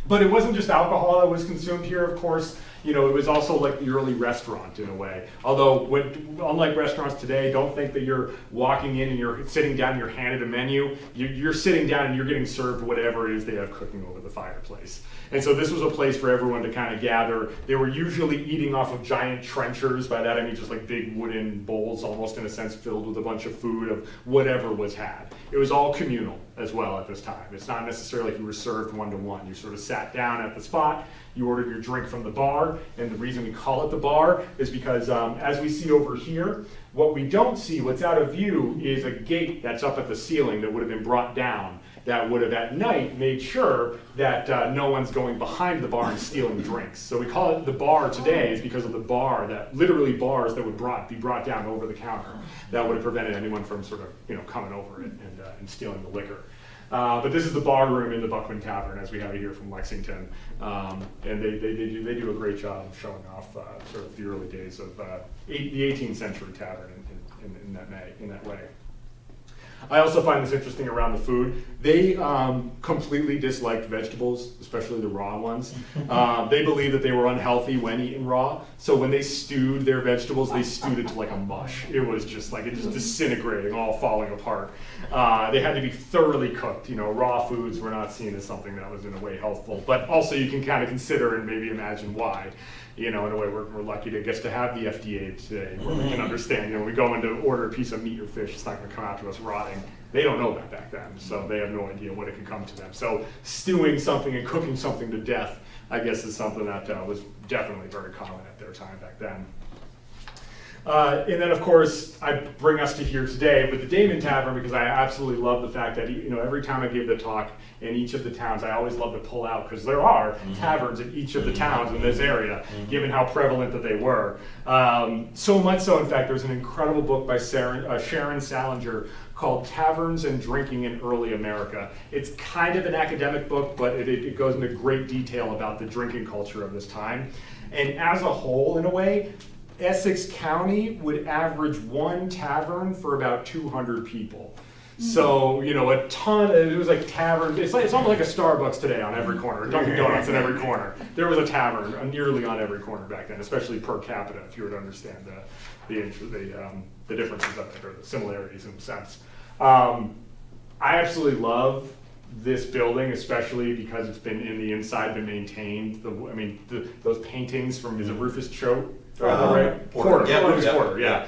But it wasn't just alcohol that was consumed here, of course. It was also like the early restaurant in a way. Although, unlike restaurants today, don't think that you're walking in and you're sitting down and you're handed a menu. You're sitting down and you're getting served whatever it is they have cooking over the fireplace. And so this was a place for everyone to kind of gather. They were usually eating off of giant trenchers. By that I mean just like big wooden bowls, almost in a sense filled with a bunch of food of whatever was had. It was all communal as well at this time. It's not necessarily like you were served one-to-one. You sort of sat down at the spot, you ordered your drink from the bar, and the reason we call it the bar is because as we see over here, what we don't see, what's out of view, is a gate that's up at the ceiling that would have been brought down that would have at night made sure that no one's going behind the bar and stealing drinks. So we call it the bar today is because of the bar, literally bars that would be brought down over the counter that would have prevented anyone from sort of coming over it and stealing the liquor. But this is the bar room in the Buckman Tavern, as we have it here from Lexington, and they do a great job of showing off sort of the early days of the 18th century tavern in that way. I also find this interesting around the food. They completely disliked vegetables, especially the raw ones. They believed that they were unhealthy when eaten raw. So when they stewed their vegetables, they stewed it to like a mush. It was just like, it just disintegrating, all falling apart. They had to be thoroughly cooked. You know, raw foods were not seen as something that was in a way healthful. But also you can kind of consider and maybe imagine why. You know, in a way, we're lucky to get to have the FDA today, where we can understand, you know, we go in to order a piece of meat or fish, it's not going to come out to us rotting. They don't know that back then, so they have no idea what it could come to them. So stewing something and cooking something to death, I guess, is something that was definitely very common at their time back then. And then, of course, I bring us to here today with the Damon Tavern, because I absolutely love the fact that, you know, every time I give the talk in each of the towns, I always love to pull out, because there are taverns in each of the towns in this area, given how prevalent that they were. So much so, in fact, there's an incredible book by Sharon Salinger called Taverns and Drinking in Early America. It's kind of an academic book, but it goes into great detail about the drinking culture of this time. And as a whole, in a way, Essex County would average one tavern for about 200 people. So, you know, a ton, it was like taverns, it's almost like a Starbucks today on every corner, Dunkin' Donuts in every corner. There was a tavern nearly on every corner back then, especially per capita, if you were to understand the differences of it, or the similarities in a sense. I absolutely love this building, especially because it's been in the inside, been maintained. Those paintings from, is it Rufus Choate? Porter. Yeah, Rufus Porter, yeah.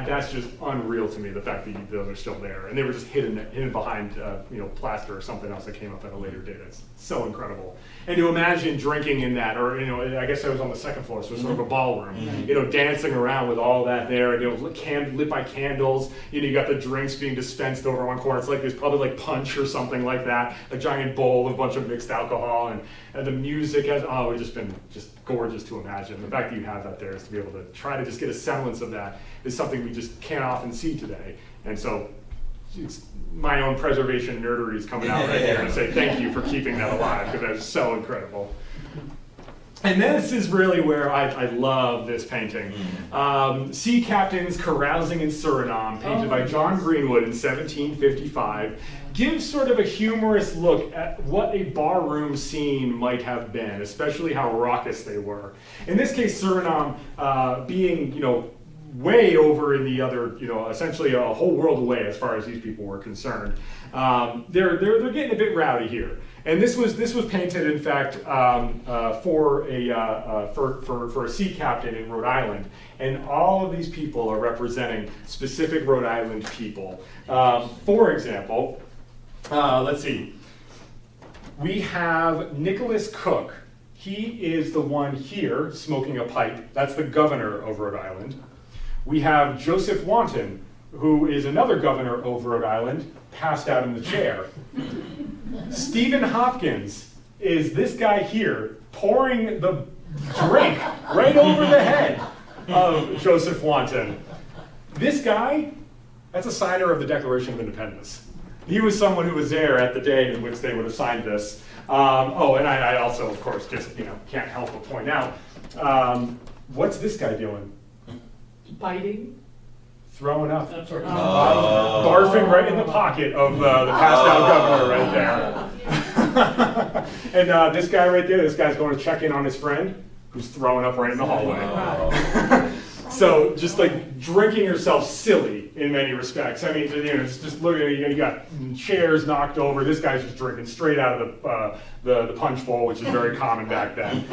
That's just unreal to me, the fact that those are still there. And they were just hidden behind you know, plaster or something else that came up at a later date. It's so incredible. And to imagine drinking in that, or, you know, I guess I was on the second floor, so it was sort of a ballroom, you know, dancing around with all that there, and, you know, lit by candles, you know, you got the drinks being dispensed over one corner. It's like, there's probably like punch or something like that, a giant bowl with a bunch of mixed alcohol, and the music has, oh, it's just been just gorgeous to imagine. The fact that you have that there is to be able to try to just get a semblance of that is something we just can't often see today. And so it's my own preservation nerdery is coming out right here and say thank you for keeping that alive, because that's so incredible. And this is really where I love this painting. Sea Captains Carousing in Suriname, painted by John Greenwood in 1755, gives sort of a humorous look at what a barroom scene might have been, especially how raucous they were. In this case, Suriname being, you know, way over in the other, you know, essentially a whole world away as far as these people were concerned. They're getting a bit rowdy here. And this was painted, in fact, for a sea captain in Rhode Island, and all of these people are representing specific Rhode Island people. For example, let's see. We have Nicholas Cook. He is the one here smoking a pipe. That's the governor of Rhode Island. We have Joseph Wanton, who is another governor of Rhode Island, passed out in the chair. Stephen Hopkins is this guy here pouring the drink right over the head of Joseph Wanton. This guy, that's a signer of the Declaration of Independence. He was someone who was there at the day in which they would have signed this. Oh, and I also, of course, just, you know, can't help but point out, what's this guy doing? Biting. Throwing up. Barfing right in the pocket of the passed out governor right there. And this guy right there, this guy's going to check in on his friend who's throwing up right in the hallway. So just like drinking yourself silly in many respects. I mean, you know, just look at, you got chairs knocked over. This guy's just drinking straight out of the punch bowl, which is very common back then.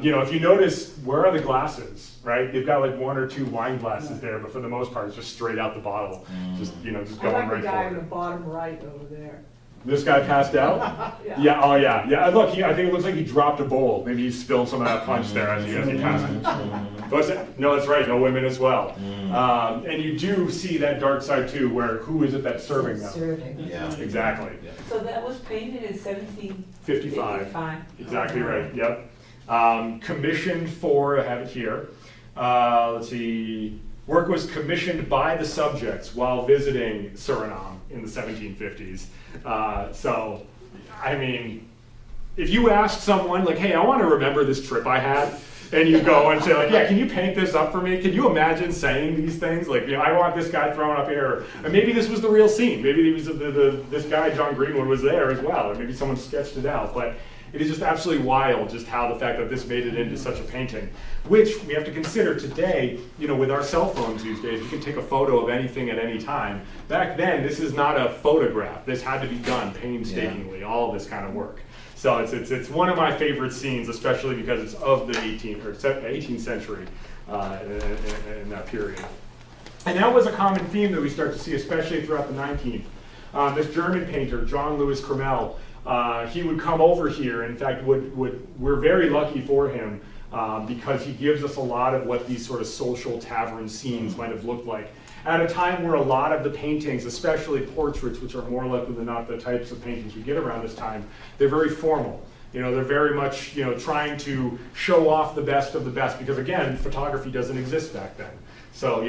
You know, if you notice, where are the glasses, right? They've got like one or two wine glasses there, but for the most part, it's just straight out the bottle. Just, you know, just going right for it. I like the guy in the bottom right over there. This guy passed out? Yeah. Oh yeah. Yeah, look, I think it looks like he dropped a bowl. Maybe he spilled some of that punch there as he passed. No, that's right, no women as well. And you do see that dark side too, where who is it that's serving them? Serving. Yeah, exactly. So that was painted in 1755. Exactly right, yep. Commissioned for, I have it here, let's see, work was commissioned by the subjects while visiting Suriname in the 1750s. So, I mean, if you ask someone, like, hey, I want to remember this trip I had, and you go and say like, yeah, can you paint this up for me? Can you imagine saying these things? Like, I want this guy thrown up here. And maybe this was the real scene. Maybe he was this guy, John Greenwood, was there as well. Or maybe someone sketched it out. But it is just absolutely wild just how the fact that this made it into such a painting, which we have to consider today, with our cell phones these days, you can take a photo of anything at any time. Back then, this is not a photograph. This had to be done painstakingly, all of this kind of work. So it's one of my favorite scenes, especially because it's of the 18th century in that period. And that was a common theme that we start to see, especially throughout the 19th. This German painter, John Louis Kremel, he would come over here. In fact, we're very lucky for him because he gives us a lot of what these sort of social tavern scenes might have looked like. At a time where a lot of the paintings, especially portraits, which are more likely than not the types of paintings we get around this time, they're very formal. They're very much trying to show off the best of the best because, again, photography doesn't exist back then. So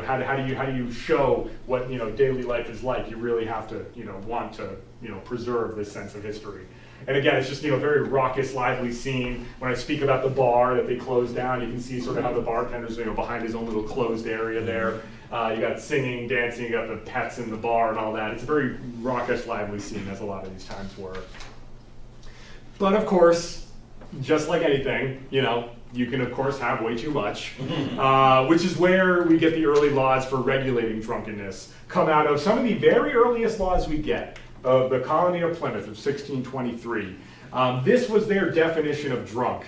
how do you show what daily life is like? You really have to want to preserve this sense of history. And again, it's just a very raucous, lively scene. When I speak about the bar that they closed down, you can see sort of how the bartender's behind his own little closed area there. You got singing, dancing, you got the pets in the bar and all that. It's a very raucous, lively scene, as a lot of these times were. But of course, just like anything, you can of course have way too much, which is where we get the early laws for regulating drunkenness. Come out of some of the very earliest laws we get of the colony of Plymouth of 1623. This was their definition of drunk.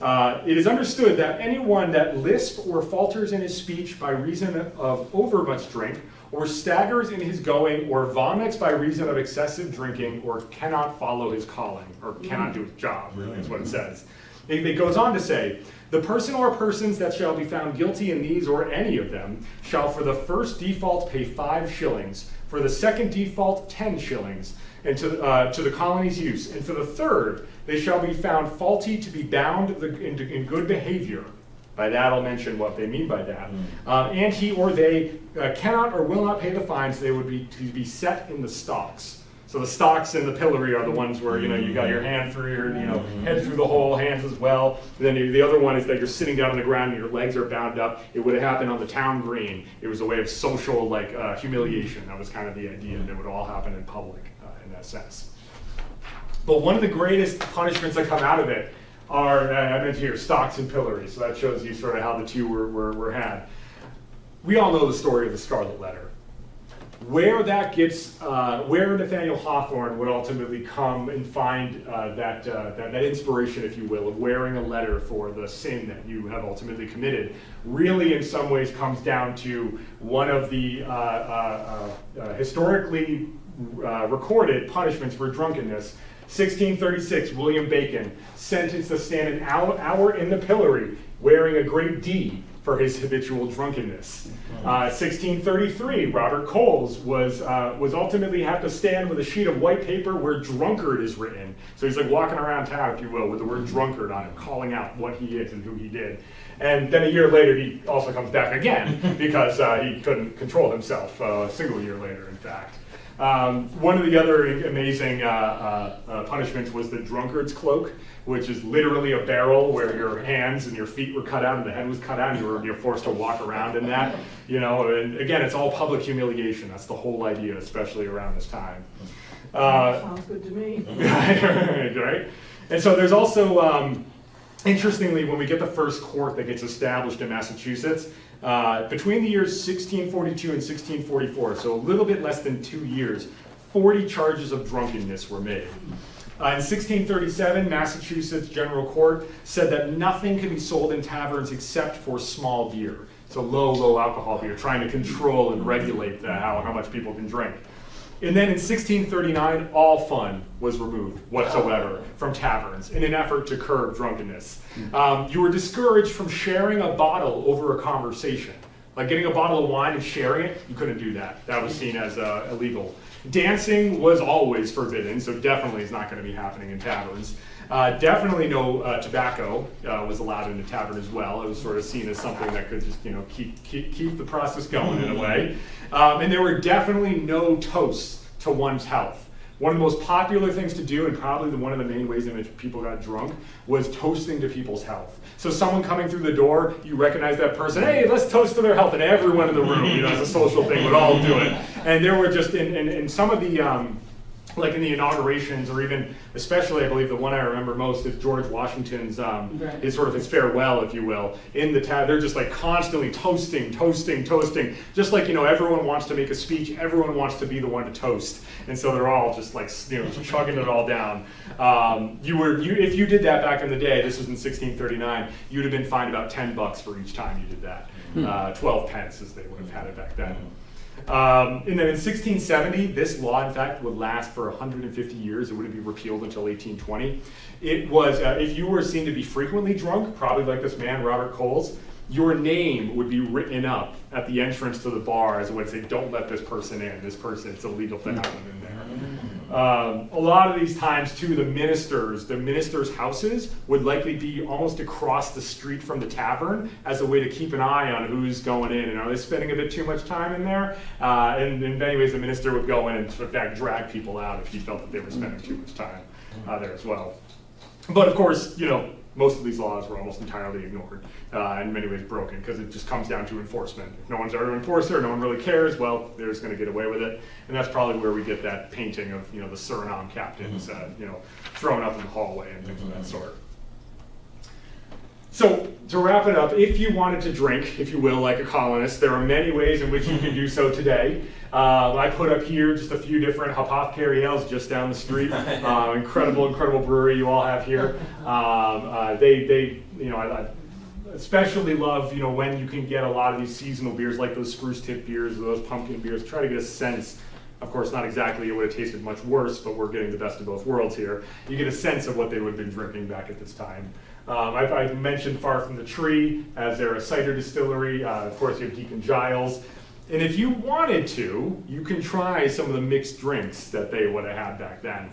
It is understood that anyone that lisps or falters in his speech by reason of overmuch drink, or staggers in his going, or vomits by reason of excessive drinking, or cannot follow his calling, or cannot do his job, really is what it says. It goes on to say, the person or persons that shall be found guilty in these or any of them shall for the first default pay 5 shillings, for the second default 10 shillings, and to the colony's use. And for the third, they shall be found faulty to be bound in good behavior. By that, I'll mention what they mean by that. And he or they cannot or will not pay the fines. They would be to be set in the stocks. So the stocks in the pillory are the ones where you got your hand through your head through the hole, hands as well. And then the other one is that you're sitting down on the ground and your legs are bound up. It would have happened on the town green. It was a way of social humiliation. That was kind of the idea, and it would all happen in public in that sense. But one of the greatest punishments that come out of it are, I mentioned here, stocks and pillory. So that shows you sort of how the two were had. We all know the story of the Scarlet Letter. Where that gets, where Nathaniel Hawthorne would ultimately come and find that inspiration, if you will, of wearing a letter for the sin that you have ultimately committed, really in some ways comes down to one of the historically recorded punishments for drunkenness. 1636, William Bacon sentenced to stand an hour in the pillory wearing a great D for his habitual drunkenness. 1633, Robert Coles was ultimately have to stand with a sheet of white paper where drunkard is written. So he's like walking around town, if you will, with the word drunkard on it, calling out what he is and who he did. And then a year later, he also comes back again because he couldn't control himself, a single year later, in fact. One of the other amazing punishments was the drunkard's cloak, which is literally a barrel where your hands and your feet were cut out and the head was cut out, and you're forced to walk around in that. And again, it's all public humiliation. That's the whole idea, especially around this time. Sounds good to me. Right? And so there's also, interestingly, when we get the first court that gets established in Massachusetts, between the years 1642 and 1644, so a little bit less than 2 years, 40 charges of drunkenness were made. In 1637, Massachusetts General Court said that nothing can be sold in taverns except for small beer, so low alcohol beer, trying to control and regulate how much people can drink. And then in 1639, all fun was removed whatsoever from taverns in an effort to curb drunkenness. You were discouraged from sharing a bottle over a conversation. Like getting a bottle of wine and sharing it, you couldn't do that. That was seen as illegal. Dancing was always forbidden, so definitely is not going to be happening in taverns. Definitely no tobacco was allowed in a tavern as well. It was sort of seen as something that could just keep the process going in a way. And there were definitely no toasts to one's health. One of the most popular things to do, and probably one of the main ways in which people got drunk, was toasting to people's health. So someone coming through the door, you recognize that person, hey, let's toast to their health, and everyone in the room, as a social thing, would all do it. And there were just, in some of the, like in the inaugurations, or even, especially, I believe the one I remember most is George Washington's, his sort of his farewell, if you will. In the they're just like constantly toasting. Just like, everyone wants to make a speech, everyone wants to be the one to toast. And so they're all just like, chugging it all down. If you did that back in the day, this was in 1639, you'd have been fined about $10 for each time you did that. 12 pence as they would have had it back then. And then in 1670, this law, in fact, would last for 150 years. It wouldn't be repealed until 1820. It was, if you were seen to be frequently drunk, probably like this man, Robert Coles, your name would be written up at the entrance to the bar as a way to say, don't let this person in. This person, it's illegal to have them in there. A lot of these times, too, the ministers' houses would likely be almost across the street from the tavern as a way to keep an eye on who's going in, and are they spending a bit too much time in there? And in many ways, the minister would go in and, in fact, drag people out if he felt that they were spending too much time there as well. But of course, most of these laws were almost entirely ignored, in many ways broken, because it just comes down to enforcement. If no one's there to enforce it, or no one really cares, well, they're just going to get away with it. And that's probably where we get that painting of, the Suriname captains, thrown up in the hallway and things of that sort. So, to wrap it up, if you wanted to drink, if you will, like a colonist, there are many ways in which you can do so today. I put up here just a few different Apothecary Ales just down the street. Incredible brewery you all have here. I especially love, when you can get a lot of these seasonal beers like those spruce tip beers or those pumpkin beers. Try to get a sense. Of course, not exactly it would have tasted much worse, but we're getting the best of both worlds here. You get a sense of what they would have been drinking back at this time. I mentioned Far From the Tree, as they're a cider distillery. Of course, you have Deacon Giles. And if you wanted to, you can try some of the mixed drinks that they would have had back then.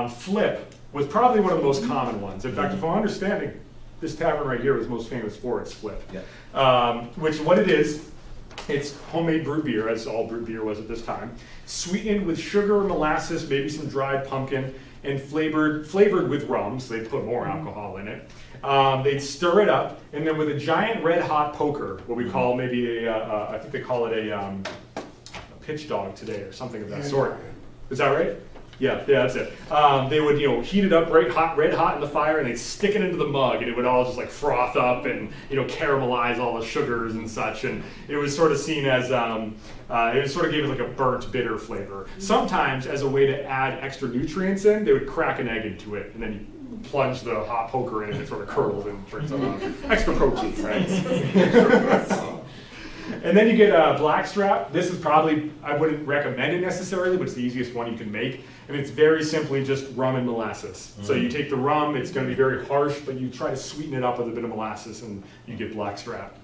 Flip was probably one of the most common ones. In fact, if I'm understanding, this tavern right here was most famous for its Flip. Yeah. Which, what it is, it's homemade brewed beer, as all brewed beer was at this time, sweetened with sugar, molasses, maybe some dried pumpkin, and flavored with rum, so they'd put more alcohol in it. They'd stir it up, and then with a giant red hot poker, what we call maybe I think they call it a pitch dog today or something of that sort. Is that right? Yeah, that's it. They would, heat it up red hot in the fire, and they'd stick it into the mug, and it would all just like froth up and, caramelize all the sugars and such. And it was sort of seen as, it sort of gave it like a burnt, bitter flavor. Sometimes, as a way to add extra nutrients in, they would crack an egg into it, and then you plunge the hot poker in, and it sort of curdles and turns out extra protein, right? And then you get blackstrap. This is probably, I wouldn't recommend it necessarily, but it's the easiest one you can make. And it's very simply just rum and molasses. So you take the rum, it's going to be very harsh, but you try to sweeten it up with a bit of molasses and you get blackstrap.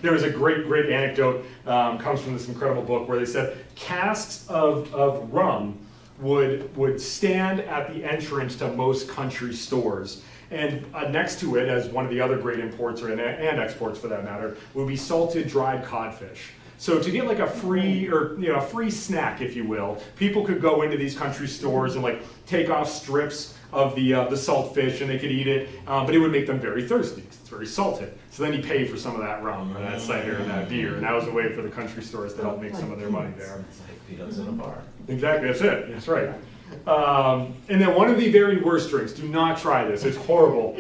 There was a great anecdote, comes from this incredible book, where they said casks of rum would stand at the entrance to most country stores. And next to it, as one of the other great imports, and exports for that matter, would be salted dried codfish. So to get like a free, or a free snack, if you will, people could go into these country stores and like take off strips of the salt fish, and they could eat it, but it would make them very thirsty because it's very salted. So then you pay for some of that rum or that cider or that beer, and that was a way for the country stores to help make some of their money there. It's like peanuts in a bar. Exactly, that's it. That's right. And then one of the very worst drinks, do not try this, it's horrible,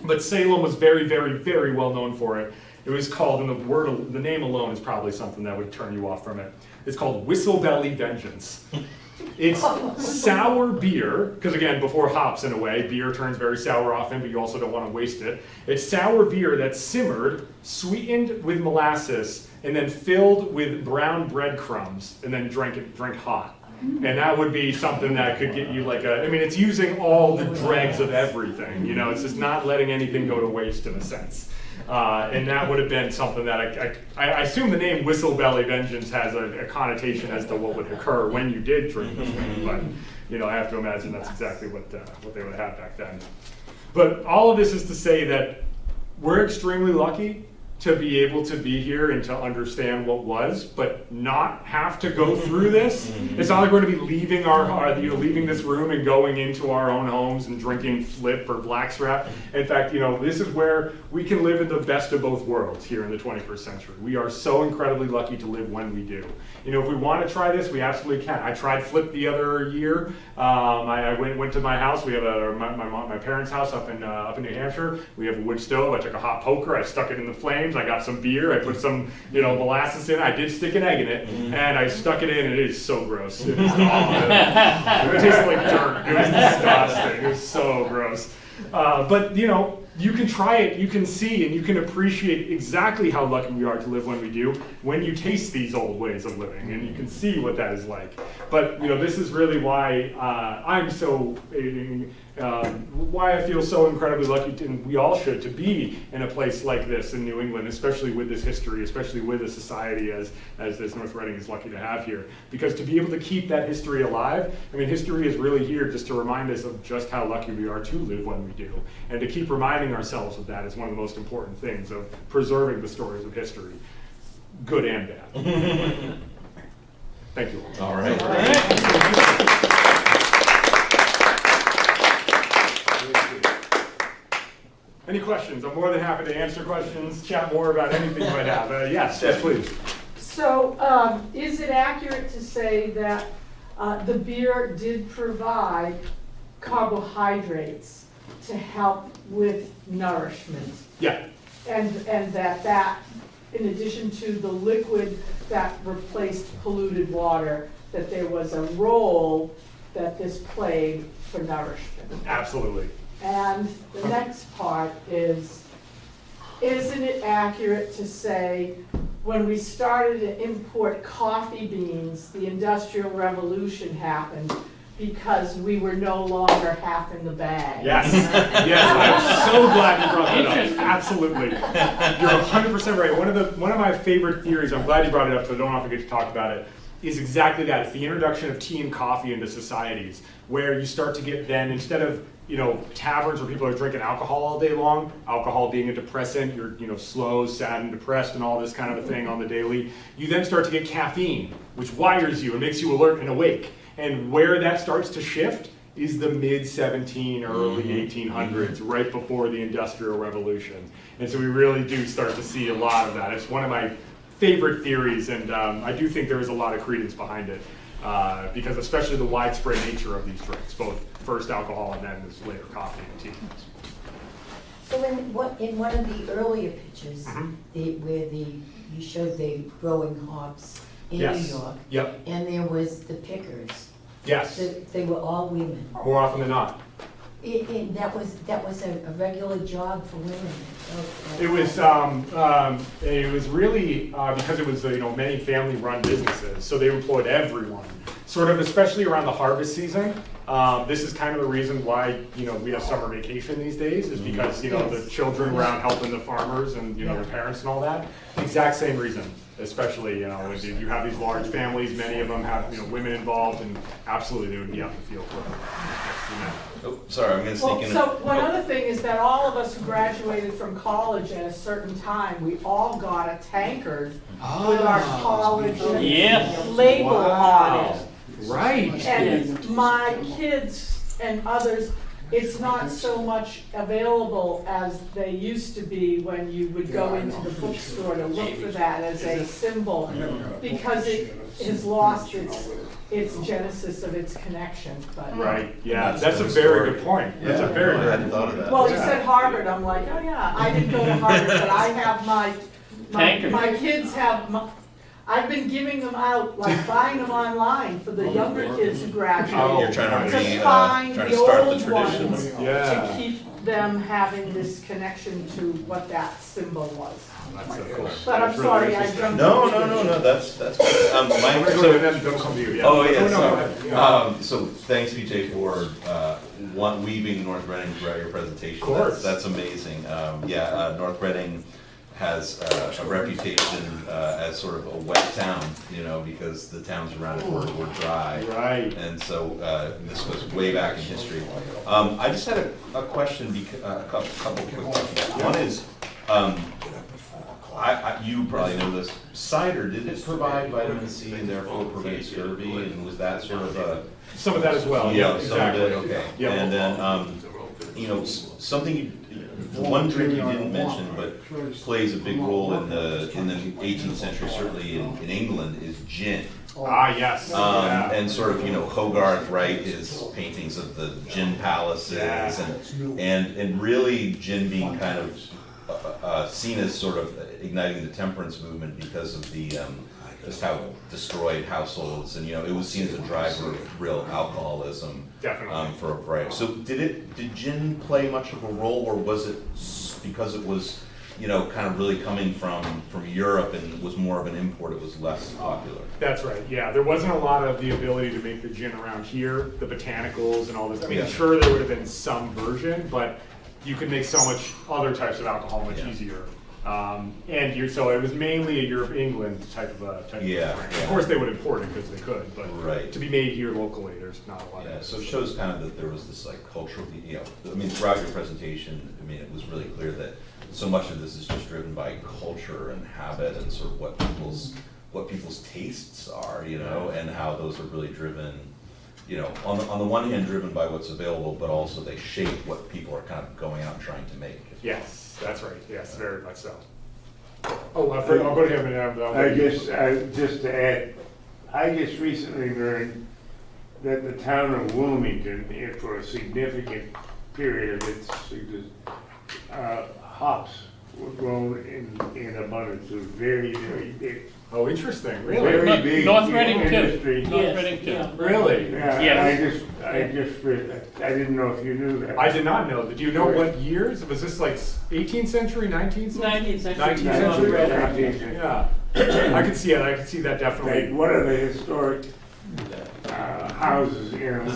but Salem was very, very, very well known for it. It was called, and the name alone is probably something that would turn you off from it. It's called Whistlebelly Vengeance. It's sour beer, because again, before hops in a way, beer turns very sour often, but you also don't want to waste it. It's sour beer that's simmered, sweetened with molasses, and then filled with brown breadcrumbs, and then drink hot. And that would be something that could get you like it's using all the dregs of everything, it's just not letting anything go to waste in a sense. And that would have been something that I assume the name Whistlebelly Vengeance has a connotation as to what would occur when you did drink this thing, but I have to imagine that's exactly what they would have had back then. But all of this is to say that we're extremely lucky to be able to be here and to understand what was, but not have to go through this. It's not like we're going to be leaving leaving this room and going into our own homes and drinking Flip or Blackstrap. In fact, this is where we can live in the best of both worlds here in the 21st century. We are so incredibly lucky to live when we do. If we want to try this, we absolutely can. I tried Flip the other year. I went to my house. We have my parents' house up in New Hampshire. We have a wood stove. I took a hot poker. I stuck it in the flames. I got some beer. I put some molasses in. I did stick an egg in it, and I stuck it in, and it is so gross. It is awful. It tastes like dirt. It was disgusting. It was so gross. But you can try it, you can see, and you can appreciate exactly how lucky we are to live when we do when you taste these old ways of living, and you can see what that is like. But this is really why why I feel so incredibly lucky, and we all should, to be in a place like this in New England, especially with this history, especially with a society as this North Reading is lucky to have here. Because to be able to keep that history alive, history is really here just to remind us of just how lucky we are to live when we do. And to keep reminding ourselves of that is one of the most important things of preserving the stories of history, good and bad. Thank you. All right. Any questions? I'm more than happy to answer questions, chat more about anything you might have. Yes, please. So, is it accurate to say that the beer did provide carbohydrates to help with nourishment? Yeah. And that, in addition to the liquid that replaced polluted water, that there was a role that this played for nourishment? Absolutely. And the next part is, isn't it accurate to say when we started to import coffee beans, the Industrial Revolution happened because we were no longer half in the bag? Yes, yes, I'm so glad you brought that up. Absolutely. You're 100% right. One of my favorite theories, I'm glad you brought it up so I don't often get to talk about it, is exactly that. It's the introduction of tea and coffee into societies, where you start to get then, instead of taverns where people are drinking alcohol all day long, alcohol being a depressant, you're slow, sad, and depressed, and all this kind of a thing on the daily, you then start to get caffeine, which wires you and makes you alert and awake. And where that starts to shift is the mid-1700s, early 1800s, right before the Industrial Revolution. And so we really do start to see a lot of that. It's one of my favorite theories, and I do think there is a lot of credence behind it, because especially the widespread nature of these drinks, both first alcohol and then this later coffee and tea. So in one of the earlier pictures, where you showed the growing hops in New York, yep, and there was the pickers. Yes. They were all women. More often than not. That was a regular job for women. It was really because it was many family-run businesses, so they employed everyone. Sort of, especially around the harvest season. This is kind of the reason why we have summer vacation these days, is because the children around helping the farmers and their parents and all that. Exact same reason. Especially when you have these large families, many of them have women involved, and absolutely they would be out in the field for them. Oh, sorry, I'm going to sneak in. So one other thing is that all of us who graduated from college at a certain time, we all got a tankard with our college label on it. Right. And my kids and others, it's not so much available as they used to be when you would go into the bookstore to look for that as a symbol, because it has lost its genesis of its connection. But right, yeah, that's a very good point. That's a very good point. I hadn't thought of that. Well, you said Harvard, I'm like, oh yeah, I didn't go to Harvard, but I have my kids have, I've been giving them out, like buying them online for the younger kids who graduate. You're trying to find trying the to start old the tradition. ones to keep them having this connection to what that symbol was. That's so cool. But I'm sorry, I jumped. No, that's good. Don't come to you. Yeah. Oh yeah, so thanks Vijay for weaving North Reading throughout your presentation. Of course. That's amazing. North Reading has a reputation as sort of a wet town, because the towns around it were dry. Right. And so this goes way back in history. I just had a question, a couple quick questions. One is, You probably know this. Cider, did it provide vitamin C and therefore prevent scurvy? And was that sort of a... Some of that as well. Yeah, exactly. some of it, okay. Yeah. And then, you know, one drink you didn't mention, but plays a big role in the 18th century, certainly in England, is gin. Ah, yes. Yeah. And sort of, you know, Hogarth, right, his paintings of the gin palaces, and really gin being kind of seen as sort of igniting the temperance movement because of the just how it destroyed households, and you know, it was seen as a driver of real alcoholism. Definitely. For a variety. So did gin play much of a role, or was it because it was, you know, kind of really coming from Europe and was more of an import, it was less popular? That's right, yeah. There wasn't a lot of the ability to make the gin around here, the botanicals and all this. I mean, Yeah. sure, there would have been some version, but you could make so much other types of alcohol much easier. So it was mainly a Europe, England type of drink. Yeah. Of course, they would import it because they could, but Right. to be made here locally, there's not a lot Yeah, of it. so it shows kind of that there was this like cultural, you know, I mean, throughout your presentation, I mean, it was really clear that so much of this is just driven by culture and habit and sort of what people's tastes are, you know, and how those are really driven, you know, on the one hand driven by what's available, but also they shape what people are kind of going out and trying to make. Yes, that's right. Yes, very much so. Oh, I'll go to him and Just to add, I just recently learned that the town of Wilmington, for a significant period of its hops were grown in abundance. It was very, very big. Oh, interesting. Really? Very big North Reading industry. too. North Reading too. Really? Yeah, Yes. I just read that. I didn't know if you knew that. I did not know. Do you know what years? Was this like 18th century, 19th century? 19th century. 19th century? 19th century. Yeah. I could see it. I could see that definitely. Like one of the historic houses in the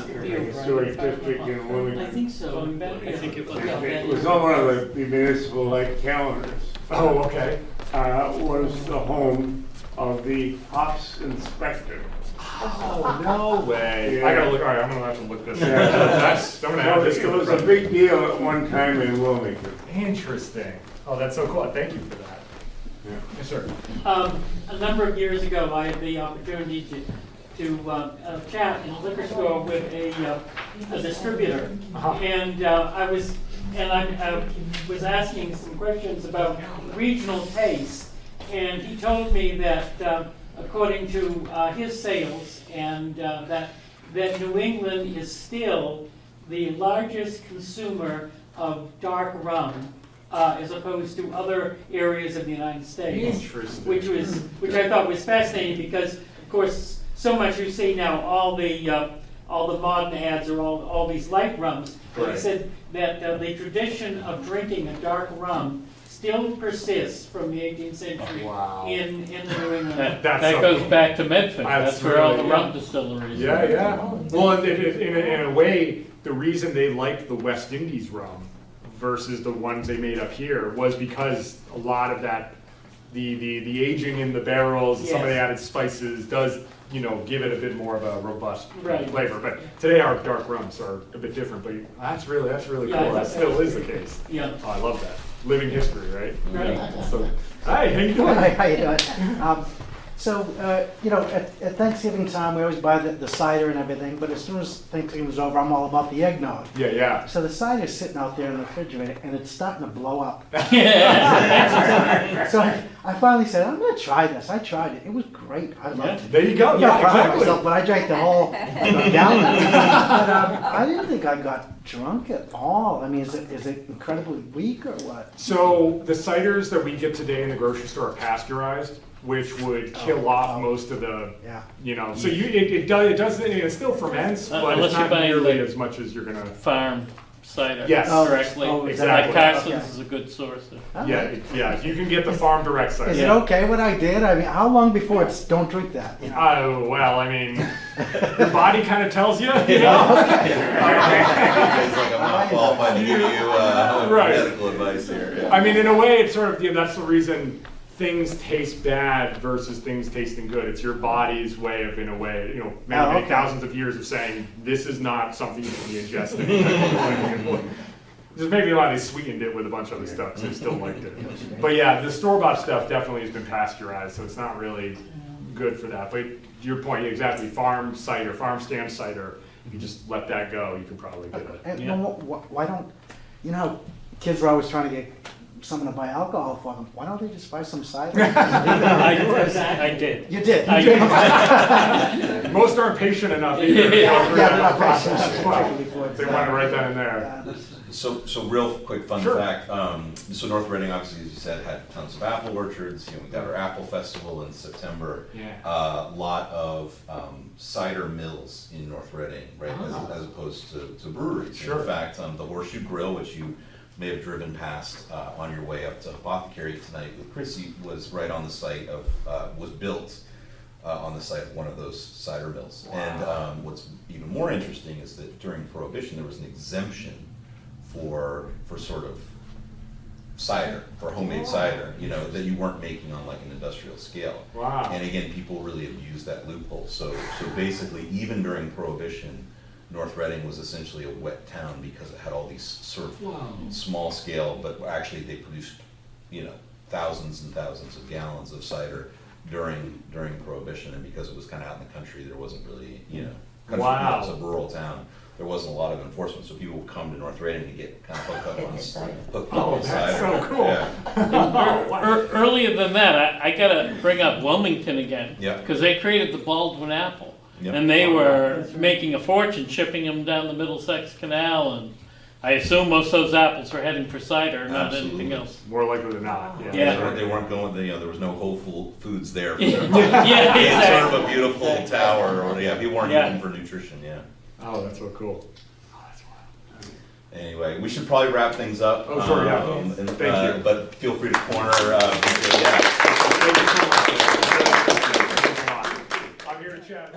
historic district in I Wilmington. think so. I think it was. It was on one of the municipal like calendars. Oh, okay. Was the home of the hops inspector. Oh, no way. Yeah. I gotta look. All right, I'm gonna have to look this up. Yeah. I'm gonna have this. It was a big deal at one time in Wilmington. Interesting. Oh, that's so cool. Thank you for that. Yeah. Yes, sir. A number of years ago, I had the opportunity to chat in a liquor store with a distributor, and I was asking some questions about regional taste, and he told me that according to his sales, and that New England is still the largest consumer of dark rum, as opposed to other areas of the United States. Interesting. Which I thought was fascinating because, of course, so much you see now, all the modern ads are all these light rums. But he said that the tradition of drinking a dark rum still persists from the 18th century in the New England. That goes back to Medford. That's where all the really- rum distilleries Yeah, are. yeah. Well, in a way, the reason they liked the West Indies rum versus the ones they made up here was because a lot of that, the aging in the barrels, some of the added spices does, you know, give it a bit more of a robust flavor. But today our dark rums are a bit different. But that's really cool. That still is the case. Yeah. Oh, I love that. Living history, right? Right. So, hi, how you doing? Hi, how you doing? You know, at Thanksgiving time, we always buy the cider and everything, but as soon as Thanksgiving was over, I'm all about the eggnog. Yeah, yeah. So the cider's sitting out there in the refrigerator, and it's starting to blow up. So I finally said, I'm going to try this. I tried it. It was great. I loved it. There you go. I'm Yeah, not proud of exactly. myself, but I drank the whole gallon. But I didn't think I got drunk at all. I mean, is it incredibly weak or what? So the ciders that we get today in the grocery store are pasteurized, which would kill off most of the, you know. So it still ferments, but Unless it's you're not buying nearly the as much as you're gonna. Farmed cider. Yes. Directly. exactly. Like Carson's Okay. is a good source. Yeah. You can get the farm direct cider. Is it okay what I did? I mean, how long before it's don't drink that? You know? Oh well, I mean, your body kind of tells you. You know? It's like I'm not qualified to give you medical advice here. Yeah. I mean, in a way, it's sort of, you know, that's the reason things taste bad versus things tasting good. It's your body's way of, in a way, you know, many thousands of years of saying this is not something you can be ingesting. Just maybe a lot they sweetened it with a bunch of other stuff, so they still liked it. But yeah, the store-bought stuff definitely has been pasteurized, so it's not really good for that. But your point, exactly, farm cider, farm stand cider, if you just let that go, you can probably get it. And why don't, you know how kids are always trying to get someone to buy alcohol for them, why don't they just buy some cider? I did. You did. Most aren't patient enough either. to go through Yeah, that they're not process patient as well. enough. They want to write that in there. So real quick fun Sure. fact, so North Reading, obviously, as you said, had tons of apple orchards. We got our apple festival in September. Yeah. A lot of cider mills in North Reading, right, Oh. as opposed to breweries. Sure. In fact, the Horseshoe Grill, which you may have driven past on your way up to Apothecary tonight with Chrissy, was right on the site of, was built on the site of one of those cider mills. Wow. And what's even more interesting is that during Prohibition, there was an exemption for sort of cider, for homemade cider, you know, that you weren't making on like an industrial scale. Wow. And again, people really abused that loophole. So basically, even during Prohibition, North Reading was essentially a wet town because it had all these sort of small scale, but actually they produced, you know, thousands and thousands of gallons of cider during Prohibition. And because it was kind of out in the country, there wasn't really, you know, country, Wow. it was a rural town. There wasn't a lot of enforcement, so people would come to North Reading to get kind of hooked up on That's cider. so cool. Yeah. Earlier than that, I gotta bring up Wilmington again. Yeah. Because they created the Baldwin apple. Yep. And they were making a fortune shipping them down the Middlesex Canal, and I assume most of those apples were heading for cider, not Absolutely. anything else. More likely than not. Yeah. They weren't going, you know, there was no Whole Foods there. For Yeah, their They had exactly. sort of a beautiful tower, or yeah, people weren't Yeah. eating for nutrition, yeah. Oh, that's so cool. Anyway, we should probably wrap things up. Oh, sure, yeah. And, Thank you. But feel free to corner, yeah. Thank you so much. I'm here to chat.